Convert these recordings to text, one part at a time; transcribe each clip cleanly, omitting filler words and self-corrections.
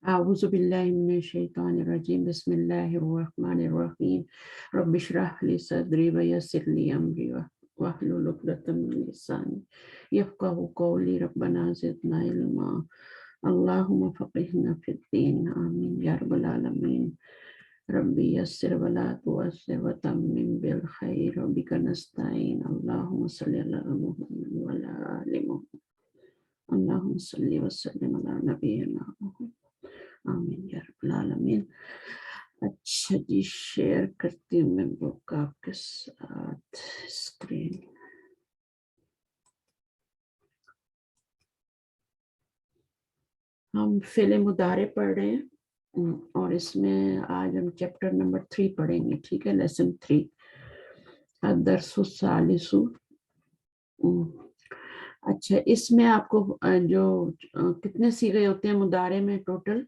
أعوذ بالله من الشيطان الرجيم بسم الله الرحمن الرحيم رب اشرح لي صدري ويسر لي أمري واحلل عقدة من لساني يفقهوا قولي ربنا زدنا علما اللهم فقهنا في الدين آمين يا رب العالمين ربي يسر ولا تعسر وتمم بالخير وبك نستعين اللهم صل على محمد وعلى آل محمد اللهم صل وسلم على نبينا محمد آمین یا رب العالمین۔ اچھا جی، شیئر کرتی ہوں میں بک آپ کے ساتھ اسکرین۔ ہم فعل مضارع پڑھ رہے ہیں اور اس میں آج ہم چیپٹر نمبر 3 پڑھیں گے، ٹھیک ہے، لیسن 3 الدرس الثالث۔ اچھا، اس میں آپ کو جو کتنے صیغے ہوتے ہیں مضارع میں ٹوٹل؟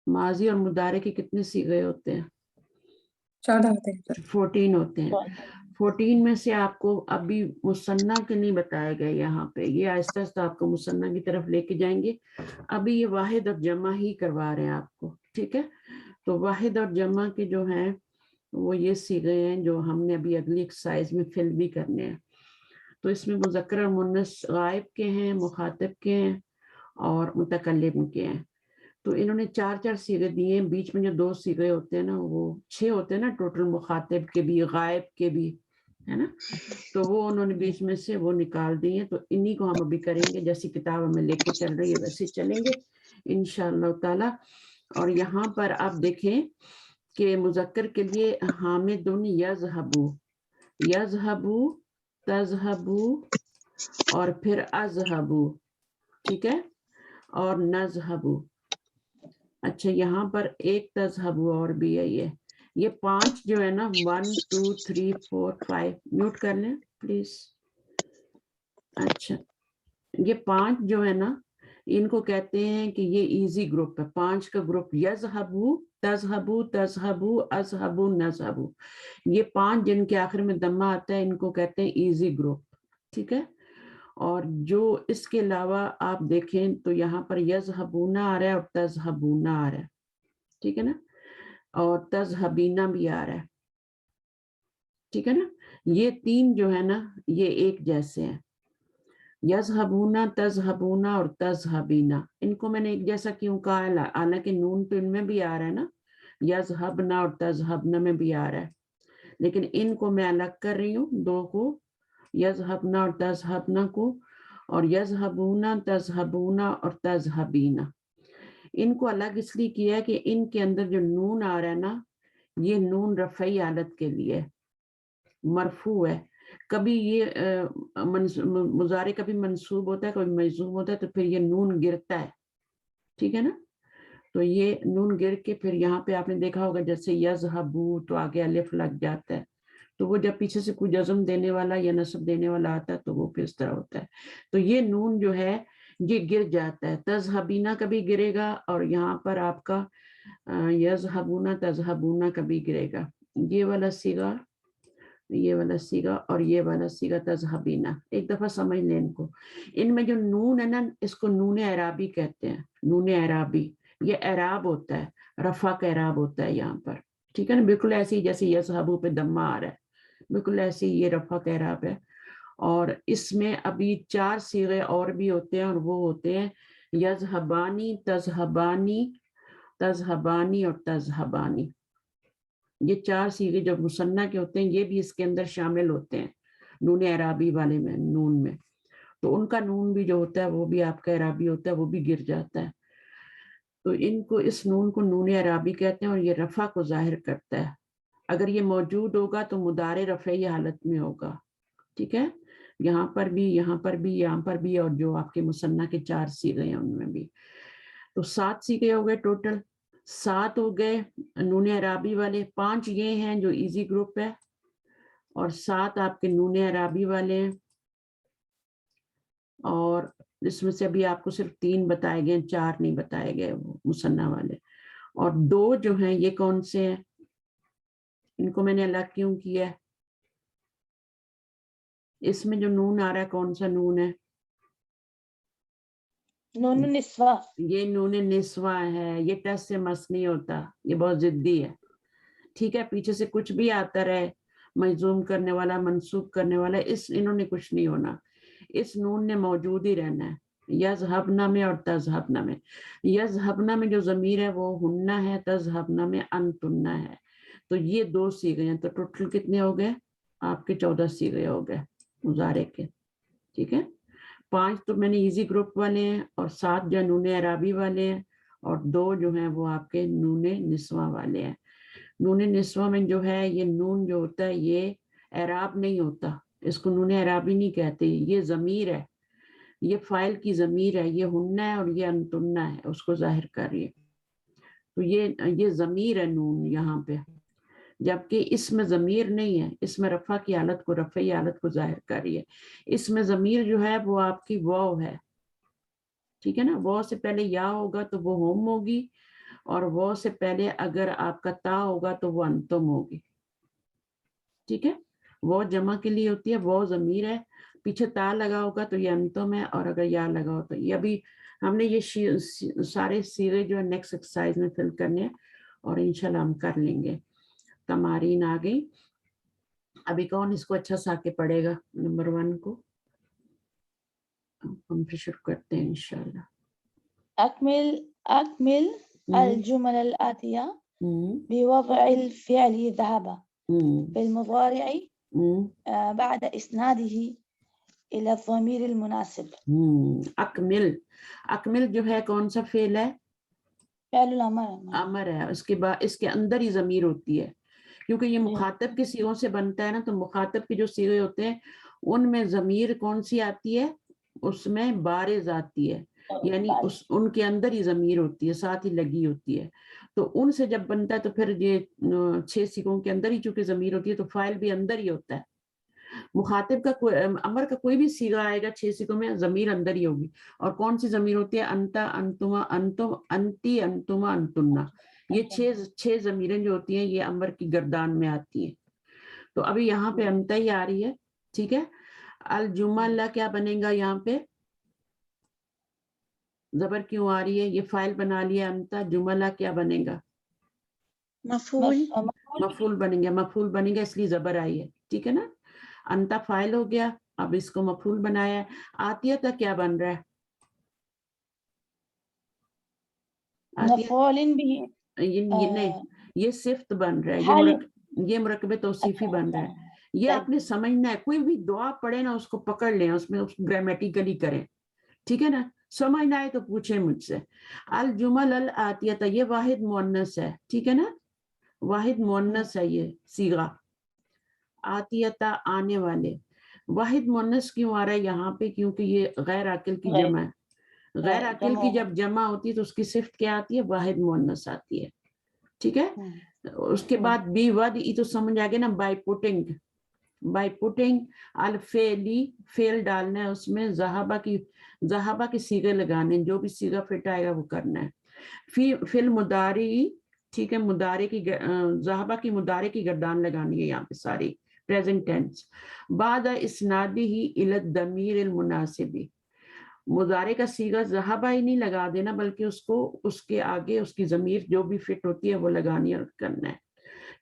ماضی اور مضارع کے کتنے صیغے ہوتے ہیں؟ 14 ہوتے ہیں۔ 14 ہوتے ہیں۔ 14 میں سے آپ کو ابھی مثنیٰ کے نہیں بتایا گیا یہاں پہ، یہ آہستہ آہستہ آپ کو مثنیٰ کی طرف لے کے جائیں گے۔ ابھی یہ واحد اور جمع ہی کروا رہے ہیں آپ کو، ٹھیک ہے۔ تو واحد اور جمع کے جو ہیں وہ یہ صیغے ہیں جو ہم نے ابھی اگلی ایکسرسائز میں فل بھی کرنے ہیں۔ تو اس میں مذکر اور مؤنث غائب کے ہیں، مخاطب کے ہیں اور متکلم کے ہیں۔ تو انہوں نے 4 صیغے دیے ہیں، بیچ میں جو 2 صیغے ہوتے ہیں نا وہ 6 ہوتے ہیں نا ٹوٹل، مخاطب کے بھی غائب کے بھی، ہے نا، تو وہ انہوں نے بیچ میں سے وہ نکال دیے ہیں۔ تو انہی کو ہم ابھی کریں گے، جیسی کتاب ہمیں لے کے چل رہی ہے ویسے چلیں گے انشاءاللہ تعالی۔ اور یہاں پر آپ دیکھیں کہ مذکر کے لیے حامد یذهبو، یذهبو، تذهبو اور پھر اذهبو، ٹھیک ہے، اور نذهبو۔ اچھا، یہاں پر ایک تذہب اور بھی ہے، یہ 5 جو ہے نا 1 2 3 4 5 میوٹ کر لیں پلیز۔ اچھا، یہ 5 جو ہے نا ان کو کہتے ہیں کہ یہ ایزی گروپ ہے، 5 کا گروپ، یذہبو، تذہبو، تذہبو، اذہبو، نذہبو۔ یہ 5 جن کے آخر میں دمہ آتا ہے ان کو کہتے ہیں ایزی گروپ، ٹھیک ہے۔ اور جو اس کے علاوہ آپ دیکھیں تو یہاں پر یذہبون آ رہا ہے اور تذہبون آ رہا ہے، ٹھیک ہے نا، اور تذہبینہ بھی آ رہا ہے، ٹھیک ہے نا۔ یہ 3 جو ہے نا یہ ایک جیسے ہیں، یذہبون، تذہبون اور تذہبینہ۔ ان کو میں نے ایک جیسا کیوں کہا ہے؟ حالانکہ نون تو ان میں بھی آ رہا ہے نا، یذہبن اور تذہبن میں بھی آ رہا ہے، لیکن ان کو میں الگ کر رہی ہوں، 2 کو، یذہبن اور تذہبن کو، اور یذہبون، تذہبون اور تذہبینہ۔ ان کو الگ اس لیے کیا ہے کہ ان کے اندر جو نون آ رہا ہے نا یہ نون رفعی حالت کے لیے مرفوع ہے۔ کبھی یہ مضارع کبھی منصوب ہوتا ہے، کبھی مجزوم ہوتا ہے، تو پھر یہ نون گرتا ہے، ٹھیک ہے نا۔ تو یہ نون گر کے پھر یہاں پہ آپ نے دیکھا ہوگا جیسے یذہبو تو آگے الف لگ جاتا ہے، تو وہ جب پیچھے سے کوئی جزم دینے والا یا نصب دینے والا آتا ہے تو وہ پھر اس طرح ہوتا ہے۔ تو یہ نون جو ہے یہ گر جاتا ہے، تذہبینہ کبھی گرے گا اور یہاں پر آپ کا یذہبون، تذہبون کبھی گرے گا۔ یہ والا صیغہ، یہ والا صیغہ اور یہ والا صیغہ تذہبینہ، ایک دفعہ سمجھ لیں ان کو۔ ان میں جو نون ہے نا اس کو نون اعرابی کہتے ہیں، نون اعرابی، یہ اعراب ہوتا ہے، رفع کا اعراب ہوتا ہے یہاں پر، ٹھیک ہے نا، بالکل ایسے ہی جیسے یذہبو پہ دمہ آ رہا ہے، بالکل ایسے ہی یہ رفع کا اعراب ہے۔ اور اس میں ابھی 4 صیغے اور بھی ہوتے ہیں اور وہ ہوتے ہیں یذہبانی، تذہبانی، تذہبانی اور تذہبانی۔ یہ 4 صیغے جو مثنیٰ کے ہوتے ہیں یہ بھی اس کے اندر شامل ہوتے ہیں نون اعرابی والے میں، نون میں۔ تو ان کا نون بھی جو ہوتا ہے وہ بھی آپ کا اعرابی ہوتا ہے، وہ بھی گر جاتا ہے۔ تو ان کو، اس نون کو نون اعرابی کہتے ہیں اور یہ رفع کو ظاہر کرتا ہے۔ اگر یہ موجود ہوگا تو مضارع رفعی حالت میں ہوگا، ٹھیک ہے، یہاں پر بھی، یہاں پر بھی، یہاں پر بھی، اور جو آپ کے مثنیٰ کے 4 صیغے ہیں ان میں بھی۔ تو 7 صیغے ہو گئے ٹوٹل، 7 ہو گئے نون اعرابی والے، 5 یہ ہیں جو ایزی گروپ ہے اور 7 آپ کے نون اعرابی والے ہیں، اور اس میں سے ابھی آپ کو صرف 3 بتائے گئے، 4 نہیں بتائے گئے وہ مثنیٰ والے۔ اور 2 جو ہیں یہ کون سے ہیں؟ ان کو میں نے الگ کیوں کیا ہے؟ اس میں جو نون آ رہا ہے کون سا نون ہے؟ نون نسوہ، یہ نون نسواں ہے، یہ ٹس سے مس نہیں ہوتا، یہ بہت ضدی ہے، ٹھیک ہے. پیچھے سے کچھ بھی آتا رہے، مجزوم کرنے والا، منسوب کرنے والا، انہوں نے کچھ نہیں ہونا، اس نون نے موجود ہی رہنا ہے. یذہبنا میں اور تذہبنا میں، یذہبنا میں جو ضمیر ہے وہ ہننا ہے، تذہبنا میں انتننا ہے. تو یہ 2 صیغے ہیں، تو ٹوٹل کتنے ہو گئے آپ کے؟ 14 صیغے ہو گئے مضارع کے. ٹھیک ہے، 5 تو میں نے ایزی گروپ والے ہیں، اور 7 جو نون اعرابی والے ہیں، اور 2 جو ہیں وہ آپ کے نون نسواں والے ہیں. نون نسواں میں جو ہے یہ نون جو ہوتا ہے یہ اعراب نہیں ہوتا، اس کو نون اعرابی نہیں کہتے، یہ ضمیر ہے، یہ فاعل کی ضمیر ہے، یہ ہننا ہے اور یہ انتننا ہے، اس کو ظاہر کر رہی ہے. تو یہ ضمیر ہے نون یہاں پہ، جبکہ اس میں ضمیر نہیں ہے، اس میں رفع کی حالت کو، رفعی حالت کو ظاہر کر رہی ہے. اس میں ضمیر جو ہے وہ آپ کی واو ہے، ٹھیک ہے نا. واو سے پہلے یا ہوگا تو وہ ہوم ہوگی، اور واو سے پہلے اگر آپ کا تا ہوگا تو وہ انتم ہوگی. ٹھیک ہے، واو جمع کے لیے ہوتی ہے، واو ضمیر ہے، پیچھے تا لگا ہوگا تو یہ انتم ہے، اور اگر یا لگا ہو تو یہ. ابھی ہم نے یہ سارے صیغے جو ہے نیکسٹ ایکسرسائز میں فل کرنے ہیں، اور انشاءاللہ ہم کر لیں گے. تمارین آ گئی. ابھی کون اس کو اچھا سا کے پڑھے گا؟ نمبر 1 کو ہم پھر شروع کرتے ہیں انشاءاللہ. اکمل الجمل الآتیہ بوضع الفعل ذهب في المضارع بعد إسناده إلى الضمير المناسب. اکمل جو ہے کون سا فعل ہے؟ فعل الامر، امر ہے. اس کے بعد اس کے اندر ہی ضمیر ہوتی ہے، کیونکہ یہ مخاطب کے صیغوں سے بنتا ہے نا. تو مخاطب کے جو صیغے ہوتے ہیں ان میں ضمیر کون سی آتی ہے؟ اس میں بارز آتی ہے، یعنی ان کے اندر ہی ضمیر ہوتی ہے، ساتھ ہی لگی ہوتی ہے. تو ان سے جب بنتا ہے تو پھر یہ 6 صیغوں کے اندر ہی چونکہ ضمیر ہوتی ہے تو فاعل بھی اندر ہی ہوتا ہے. مخاطب کا امر کا کوئی بھی صیغہ آئے گا 6 صیغوں میں، ضمیر اندر ہی ہوگی. اور کون سی ضمیر ہوتی ہے؟ انتا، انتما، انتم، انتی، انتما، انتنا. یہ 6 ضمیریں جو ہوتی ہیں یہ امر کی گردان میں آتی ہیں. تو ابھی یہاں پہ انتا ہی آ رہی ہے، ٹھیک ہے. الجملہ کیا بنے گا یہاں پہ؟ زبر کیوں آ رہی ہے؟ یہ فاعل بنا لیا انتا. جملہ کیا بنے گا؟ مفعول بنے گا. مفعول بنے گا اس لیے زبر آئی ہے، ٹھیک ہے نا. انتا فاعل ہو گیا، اب اس کو مفعول بنایا ہے. آتیہ تک کیا بن رہا ہے؟ یہ صفت بن رہا ہے، یہ مرکب توصیفی بن رہا ہے. یہ آپ نے سمجھنا ہے، کوئی بھی دعا پڑھے نا اس کو پکڑ لیں، اس میں گرامیٹیکلی کریں، ٹھیک ہے نا. سمجھنا ہے تو پوچھیں مجھ سے. الجمل الآتیہ، یہ واحد مؤنث ہے، ٹھیک ہے نا، واحد مؤنث ہے یہ صیغہ. آتیتا آنے والے. واحد مؤنث کیوں آ رہا ہے یہاں پہ؟ کیونکہ یہ غیر عاقل کی جمع ہے. غیر عاقل کی جب جمع ہوتی ہے تو اس کی صفت کیا آتی ہے؟ واحد مؤنث آتی ہے، ٹھیک ہے. اس کے بعد بی ود ای تو سمجھ آ گیا نا. بائی پوٹنگ الفعلی، فعل ڈالنا ہے اس میں، ذہابہ کی صیغے لگانے، جو بھی صیغہ فٹ آئے گا وہ کرنا ہے. فی المضارع، ٹھیک ہے، مضارع کی ذہابہ کی مضارع کی گردان لگانی ہے یہاں پہ ساری پریزنٹ ٹینس. بعد اسنادہ الی الضمیر المناسب، مضارع کا صیغہ ذہابہ ہی نہیں لگا دینا بلکہ اس کو اس کے آگے اس کی ضمیر جو بھی فٹ ہوتی ہے وہ لگانی اور کرنا ہے.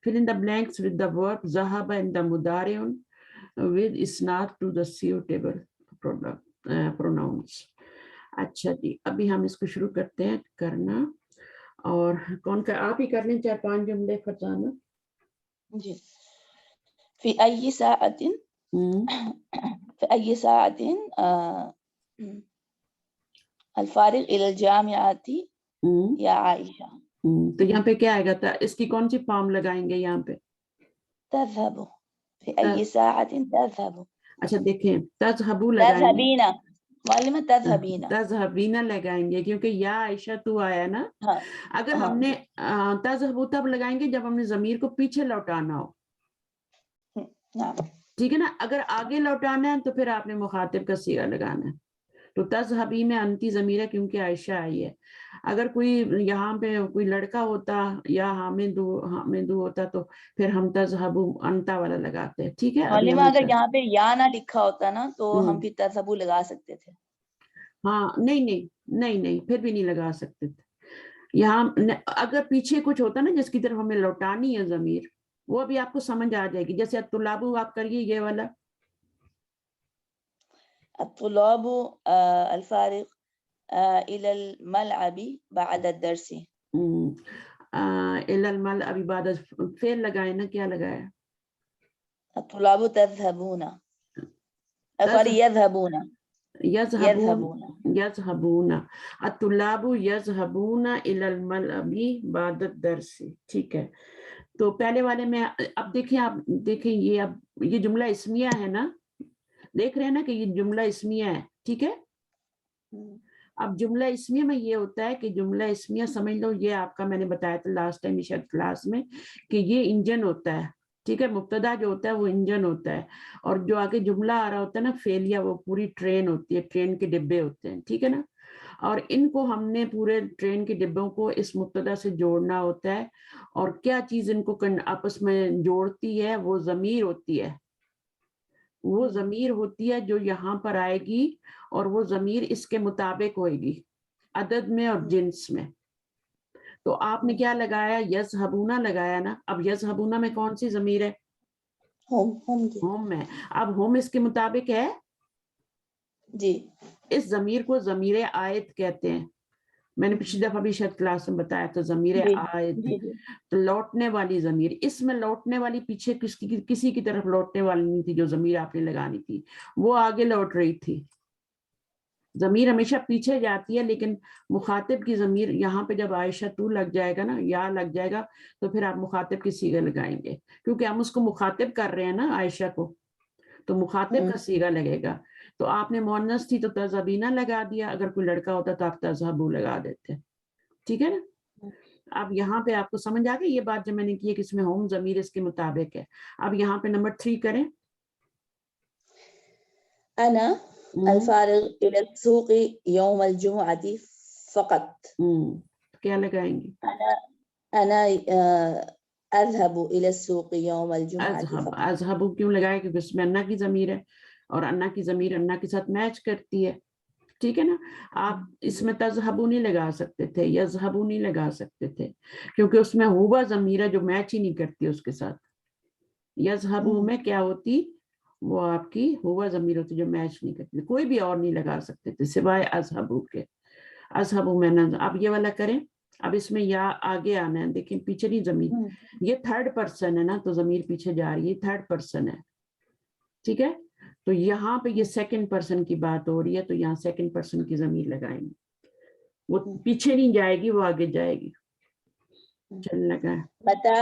fill in the blanks with the verb ذهب in the مضارع with isnad to the suitable pronouns. اچھا جی، ابھی ہم اس کو شروع کرتے ہیں کرنا. اور کون کا آپ ہی کر لیں 4-5 جملے فرزانہ. جی. فی ای ساعت، فی ای ساعت الفارغ الى الجامعات یا عائشہ. تو یہاں پہ کیا آئے گا؟ اس کی کون سی فارم لگائیں گے یہاں پہ؟ تذهب، فی ای ساعت تذهب. اچھا دیکھیں، تذهبو لگائیں گے، معلومہ تذهبین لگائیں گے کیونکہ یا عائشہ تو آیا نا. اگر ہم نے تذهبو تب لگائیں گے جب ہم نے ضمیر کو پیچھے لوٹانا ہو، ٹھیک ہے نا. اگر آگے لوٹانا ہے تو پھر آپ نے مخاطب کا صیغہ لگانا ہے. تو تذهبی میں انتی ضمیر ہے کیونکہ عائشہ آئی ہے. اگر کوئی یہاں پہ کوئی لڑکا ہوتا یا حامد ہوتا تو پھر ہم تذهبو انتا والا لگاتے ہیں، ٹھیک ہے. اگر یہاں پہ یا نہ لکھا ہوتا نا تو ہم بھی تذهبو لگا سکتے تھے. ہاں نہیں نہیں نہیں پھر بھی نہیں لگا سکتے تھے. یہاں اگر پیچھے کچھ ہوتا نا جس کی طرف ہمیں لوٹانی ہے ضمیر, وہ ابھی آپ کو سمجھ آ جائے گی. جیسے الطلاب آپ کریے یہ والا. الطلاب الفارغ إلى الملعب بعد الدرس. إلى الملعب بعد فعل لگائے نا, کیا لگایا؟ الطلاب تذهبون sorry يذهبون يذهبون الطلاب يذهبون إلى الملعب بعد الدرس. ٹھیک ہے, تو پہلے والے میں اب دیکھیں, آپ دیکھیں یہ اب یہ جملہ اسمیہ ہے نا, دیکھ رہے ہیں نا کہ یہ جملہ اسمیہ ہے. ٹھیک ہے, اب جملہ اسمیہ میں یہ ہوتا ہے کہ جملہ اسمیہ سمجھ لو یہ آپ کا میں نے بتایا تھا لاسٹ ٹائم شاید کلاس میں کہ یہ انجن ہوتا ہے. ٹھیک ہے, مبتدا جو ہوتا ہے وہ انجن ہوتا ہے, اور جو آگے جملہ آ رہا ہوتا ہے نا فعلیہ, وہ پوری ٹرین ہوتی ہے, ٹرین کے ڈبے ہوتے ہیں. ٹھیک ہے نا, اور ان کو ہم نے پورے ٹرین کے ڈبوں کو اس مبتدا سے جوڑنا ہوتا ہے. اور کیا چیز ان کو آپس میں جوڑتی ہے, وہ ضمیر ہوتی ہے. وہ ضمیر ہوتی ہے جو یہاں پر آئے گی, اور وہ ضمیر اس کے مطابق ہوئے گی عدد میں اور جنس میں. تو آپ نے کیا لگایا, یذهبون لگایا نا. اب یذهبون میں کون سی ضمیر ہے؟ ہوم میں. اب ہوم اس کے مطابق ہے جی. اس ضمیر کو ضمیر عائد کہتے ہیں. میں نے پچھلی دفعہ بھی شاید کلاس میں بتایا تھا ضمیر عائد, تو لوٹنے والی ضمیر. اس میں لوٹنے والی پیچھے کسی کی طرف لوٹنے والی نہیں تھی. جو ضمیر آپ نے لگانی تھی وہ آگے لوٹ رہی تھی. ضمیر ہمیشہ پیچھے جاتی ہے, لیکن مخاطب کی ضمیر یہاں پہ جب عائشہ تو لگ جائے گا نا, یا لگ جائے گا, تو پھر آپ مخاطب کی صیغہ لگائیں گے, کیونکہ ہم اس کو مخاطب کر رہے ہیں نا عائشہ کو, تو مخاطب کا صیغہ لگے گا. تو آپ نے مؤنث تھی تو تذهبین لگا دیا, اگر کوئی لڑکا ہوتا تو آپ تذهبوا لگا دیتے. ٹھیک ہے نا. اب یہاں پہ آپ کو سمجھ آ گئی یہ بات جو میں نے کی ہے کہ اس میں ہوم ضمیر اس کے مطابق ہے. اب یہاں پہ نمبر 3 کریں. انا الفارغ الى السوق يوم الجمعة فقط. کیا لگائیں گے؟ انا اذهب الى السوق يوم الجمعة فقط. اذهب کیوں لگائے؟ کیونکہ اس میں انا کی ضمیر ہے, اور انا کی ضمیر انا کے ساتھ میچ کرتی ہے. ٹھیک ہے نا. آپ اس میں تذهبوا نہیں لگا سکتے تھے, یذهبوا نہیں لگا سکتے تھے, کیونکہ اس میں ہوا ضمیر ہے جو میچ ہی نہیں کرتی اس کے ساتھ. یذهبوا میں کیا ہوتی, وہ آپ کی ہوا ضمیر ہوتی جو میچ نہیں کرتی. کوئی بھی اور نہیں لگا سکتے تھے سوائے اذهبوا کے. اذهبوا میں نہ. اب یہ والا کریں. اب اس میں یا آگے آنا ہے, دیکھیں پیچھے نہیں ضمیر, یہ تھرڈ پرسن ہے نا, تو ضمیر پیچھے جا رہی ہے, تھرڈ پرسن ہے. ٹھیک ہے, تو یہاں پہ یہ سیکنڈ پرسن کی بات ہو رہی ہے, تو یہاں سیکنڈ پرسن کی ضمیر لگائیں گے. وہ پیچھے نہیں جائے گی, وہ آگے جائے گی. چل لگا. متى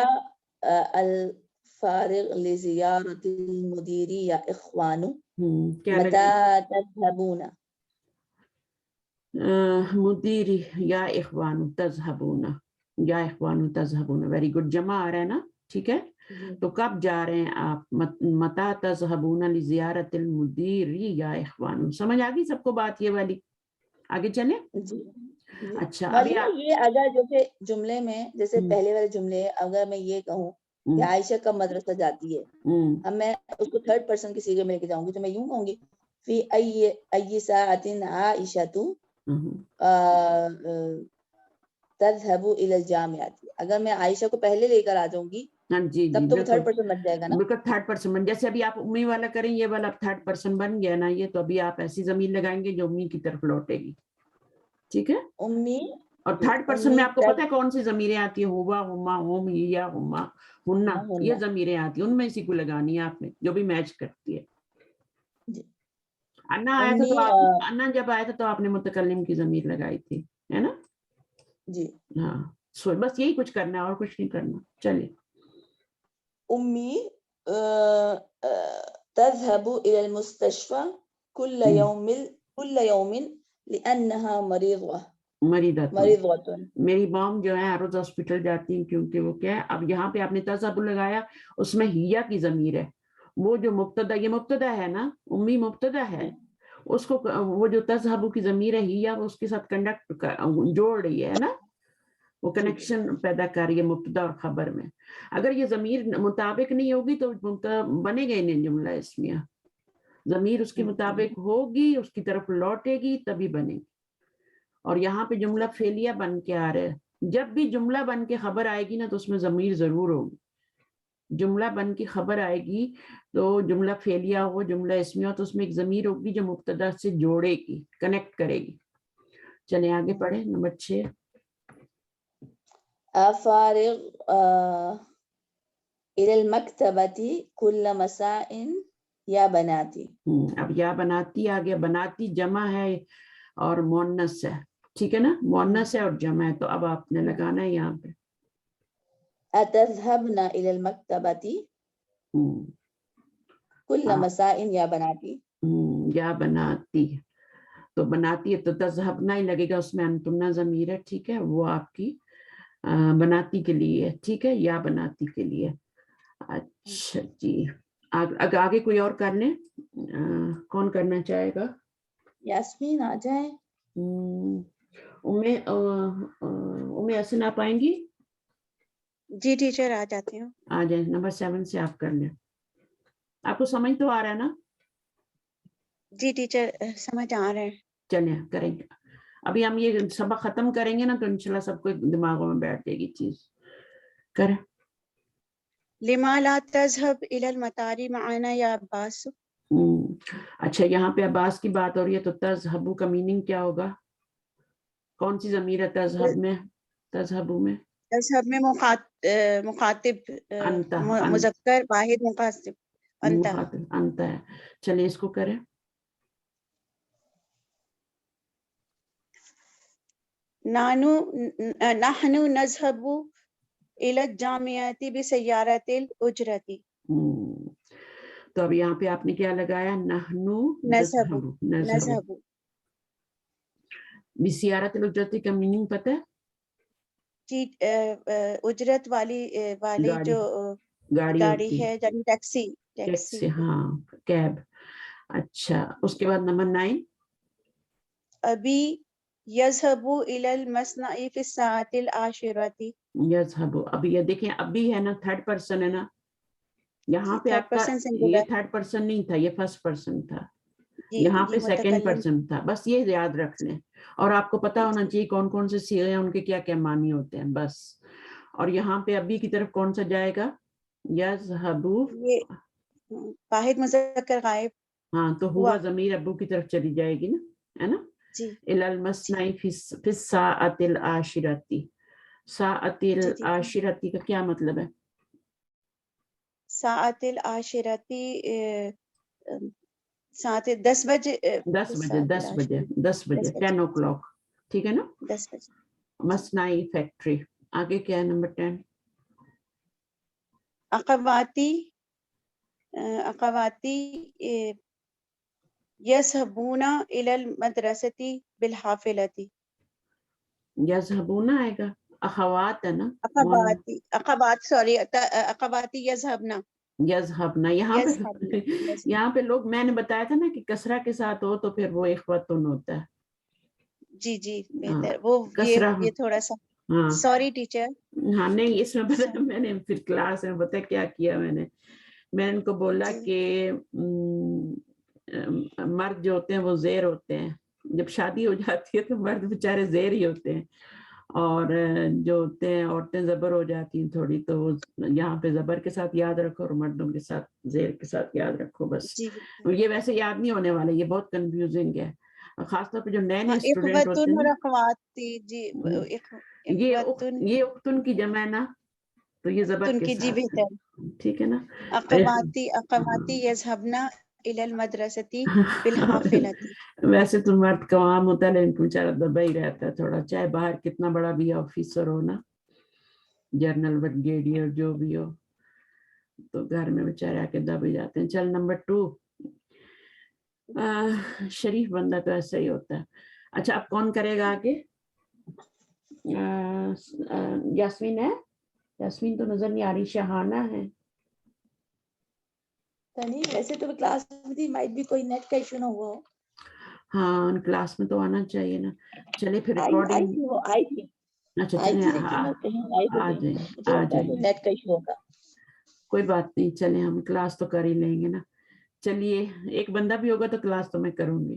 الفارغ لزيارة المدير يا إخوان. متى تذهبون؟ مدیری یا اخوان تذهبون, یا اخوان تذهبون. ویری گڈ, جمع آ رہا ہے نا. ٹھیک ہے, تو کب جا رہے ہیں آپ؟ متى تذهبون لزیارت المدیر یا اخوان. سمجھ آ گئی سب کو بات یہ والی؟ آگے چلیں. اچھا, ابھی یہ اگر جیسے جملے میں جیسے پہلے والے جملے, اگر میں یہ کہوں کہ عائشہ کب مدرسہ جاتی ہے, اب میں اس کو تھرڈ پرسن کی صیغے میں لے کے جاؤں گی, تو میں یوں کہوں گی فی ای ساعۃ عائشہ تذهب الى الجامعۃ. اگر میں عائشہ کو پہلے لے کر آ جاؤں گی تب تو وہ تھرڈ پرسن بن جائے گا نا. بالکل تھرڈ پرسن بن, جیسے ابھی آپ امی والا کریں, یہ والا تھرڈ پرسن بن گیا نا یہ, تو ابھی آپ ایسی ضمیر لگائیں گے جو امی کی طرف لوٹے گی. ٹھیک ہے, امی. اور تھرڈ پرسن میں آپ کو پتہ ہے کون سی ضمیریں آتی ہیں؟ ہوا, ہما, ہوم, یا ہما, ہننا, یہ ضمیریں آتی ہیں, ان میں اسی کو لگانی ہے آپ نے جو بھی میچ کرتی ہے. انا آیا تھا تو آپ, انا جب آیا تھا تو آپ نے متکلم کی ضمیر لگائی تھی, ہے نا. جی ہاں, بس یہی کچھ کرنا ہے اور کچھ نہیں کرنا. چلیے. امی تذهب الى المستشفى كل يوم لانها مريضة. میری مام جو ہے ہر روز ہاسپٹل جاتی ہیں, کیونکہ وہ کیا ہے, اب یہاں پہ آپ نے تذهب لگایا, اس میں ہیا کی ضمیر ہے, وہ جو مبتدا, یہ مبتدا ہے نا, امی مبتدا ہے, اس کو وہ جو تذهب کی ضمیر ہے ہیا, وہ اس کے ساتھ کنڈکٹ جوڑ رہی ہے نا, وہ کنیکشن پیدا کر رہی ہے مبتدا اور خبر میں. اگر یہ ضمیر مطابق نہیں ہوگی تو بنے گا نہیں جملہ اسمیہ. ضمیر اس کے مطابق ہوگی, اس کی طرف لوٹے گی, تبھی بنے گی. اور یہاں پہ جملہ فعلیہ بن کے آ رہا ہے. جب بھی جملہ بن کے خبر آئے گی نا تو اس میں ضمیر ضرور ہوگی. جملہ بن کی خبر آئے گی تو جملہ فعلیہ ہو جملہ اسمیہ ہو تو اس میں ایک ضمیر ہوگی جو مبتدا سے جوڑے گی, کنیکٹ کرے گی. چلیں آگے پڑھیں. نمبر 6. افارغ الى المکتبۃ کل مساء یا بناتی. اب یا بناتی آ گیا. بناتی جمع ہے اور مؤنث ہے, ٹھیک ہے نا, مؤنث ہے اور جمع ہے, تو اب آپ نے لگانا ہے یہاں پہ اتذهبن الى المکتبۃ کل مساء یا بناتی. یا بناتی, تو بناتی ہے تو تذهبنا ہی لگے گا, اس میں انتن ضمیر ہے, ٹھیک ہے, وہ آپ کی بناتی کے لیے, ٹھیک ہے, یا بناتی کے لیے. اچھا جی, آگے کوئی اور کر لیں. کون کرنا چاہے گا؟ یاسمین آ جائیں. ام حسن آپ آئیں گی؟ جی ٹیچر آ جاتی ہوں. آ جائیں. نمبر 7 سے آپ کر لیں. آپ کو سمجھ تو آ رہا ہے نا؟ جی ٹیچر سمجھ آ رہے ہیں. چلیں کریں گے. ابھی ہم یہ سبق ختم کریں گے نا تو انشاءاللہ سب کو دماغوں میں بیٹھ جائے گی چیز. کریں. لما لا تذهب الى المطار معنا یا عباس. اچھا, یہاں پہ عباس کی بات ہو رہی ہے تو تذهبو کا میننگ کیا ہوگا؟ کون سی ضمیر ہے تذهب میں؟ تذهبو میں تذهب میں مخاطب انت, مذکر واحد مخاطب انت. مخاطب انت ہے. چلیں اس کو کریں. نحن نذهب الى الجامعة بسيارة الأجرة. تو اب یہاں پہ آپ نے کیا لگایا؟ نحنو نذهب بسیارت الاجرت کا میننگ پتہ ہے؟ جی اجرت والی جو گاڑی ہے, یعنی ٹیکسی. ہاں, کیب. اچھا, اس کے بعد نمبر 9. ابھی یذهب الى المصنع في الساعة العاشرة. یذهب, ابھی یہ دیکھیں ابھی ہے نا, تھرڈ پرسن ہے نا, یہاں پہ آپ کا یہ تھرڈ پرسن نہیں تھا, یہ فرسٹ پرسن تھا, یہاں پہ سیکنڈ پرسن تھا. بس یہ یاد رکھ لیں, اور آپ کو پتا ہونا چاہیے کون کون سے صیغے ہیں, ان کے کیا کیا معنی ہوتے ہیں بس. اور یہاں پہ ابھی کی طرف کون سا جائے گا؟ یذهب, واحد مذکر غائب. ہاں, تو ہوا ضمیر ابو کی طرف چلی جائے گی نا, ہے نا. جی. الى المصنع في الساعة العاشرة. ساعت العاشرة کا کیا مطلب ہے؟ ساعت العاشرتی ساعت 10 بجے. 10 بجے 10 o'clock, ٹھیک ہے نا. 10 بجے. مصنعی فیکٹری. آگے کیا ہے نمبر 10؟ اخواتی یذهبون الى المدرسة بالحافلة. یذهبون آئے گا, اخوات ہے نا. اخواتی یذهبن. یہاں پہ لوگ, میں نے بتایا تھا نا کہ کسرہ کے ساتھ ہو تو پھر وہ اخوتن ہوتا ہے. جی جی بہتر. وہ یہ تھوڑا سا سوری ٹیچر. ہاں نہیں, اس میں پتہ میں نے پھر کلاس میں پتہ کیا کیا, میں نے ان کو بولا کہ مرد جو ہوتے ہیں وہ زیر ہوتے ہیں, جب شادی ہو جاتی ہے تو مرد بیچارے زیر ہی ہوتے ہیں, اور جو ہوتے ہیں عورتیں زبر ہو جاتی ہیں تھوڑی, تو یہاں پہ زبر کے ساتھ یاد رکھو اور مردوں کے ساتھ زیر کے ساتھ یاد رکھو بس. یہ ویسے یاد نہیں ہونے والا, یہ بہت کنفیوزنگ ہے, خاص طور پہ جو نئے نئے اسٹوڈنٹ ہوتے ہیں. یہ اختن کی جمع ہے نا, تو یہ زبر کے ساتھ, ٹھیک ہے نا. اخواتی یذهبن الى المدرسة بالحافلة. ویسے تو مرد کا عام ہوتا ہے, لیکن بیچارہ دبا ہی رہتا ہے تھوڑا, چاہے باہر کتنا بڑا بھی آفیسر ہو نا, جنرل بریگیڈیئر جو بھی ہو, تو گھر میں بیچارے آ کے دب ہی جاتے ہیں. چل نمبر 2. شریف بندہ تو ایسا ہی ہوتا ہے. اچھا, اب کون کرے گا آگے؟ یاسمین ہے. یاسمین تو نظر نہیں آ رہی. شہانہ ہے. نہیں, ویسے تو کلاس میں تھی, مائٹ بھی کوئی نیٹ کا ایشو نہ ہوا ہو. ہاں, کلاس میں تو آنا چاہیے نا. چلے پھر ریکارڈنگ. اچھا چلیں, آ جائیں. نیٹ کا ایشو ہوگا, کوئی بات نہیں, چلیں ہم کلاس تو کر ہی لیں گے نا. چلیے, ایک بندہ بھی ہوگا تو کلاس تو میں کروں گی,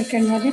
أكمل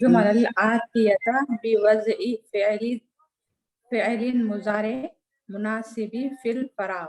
الآتية بوضع فعل مضارع مناسب في الفراغ.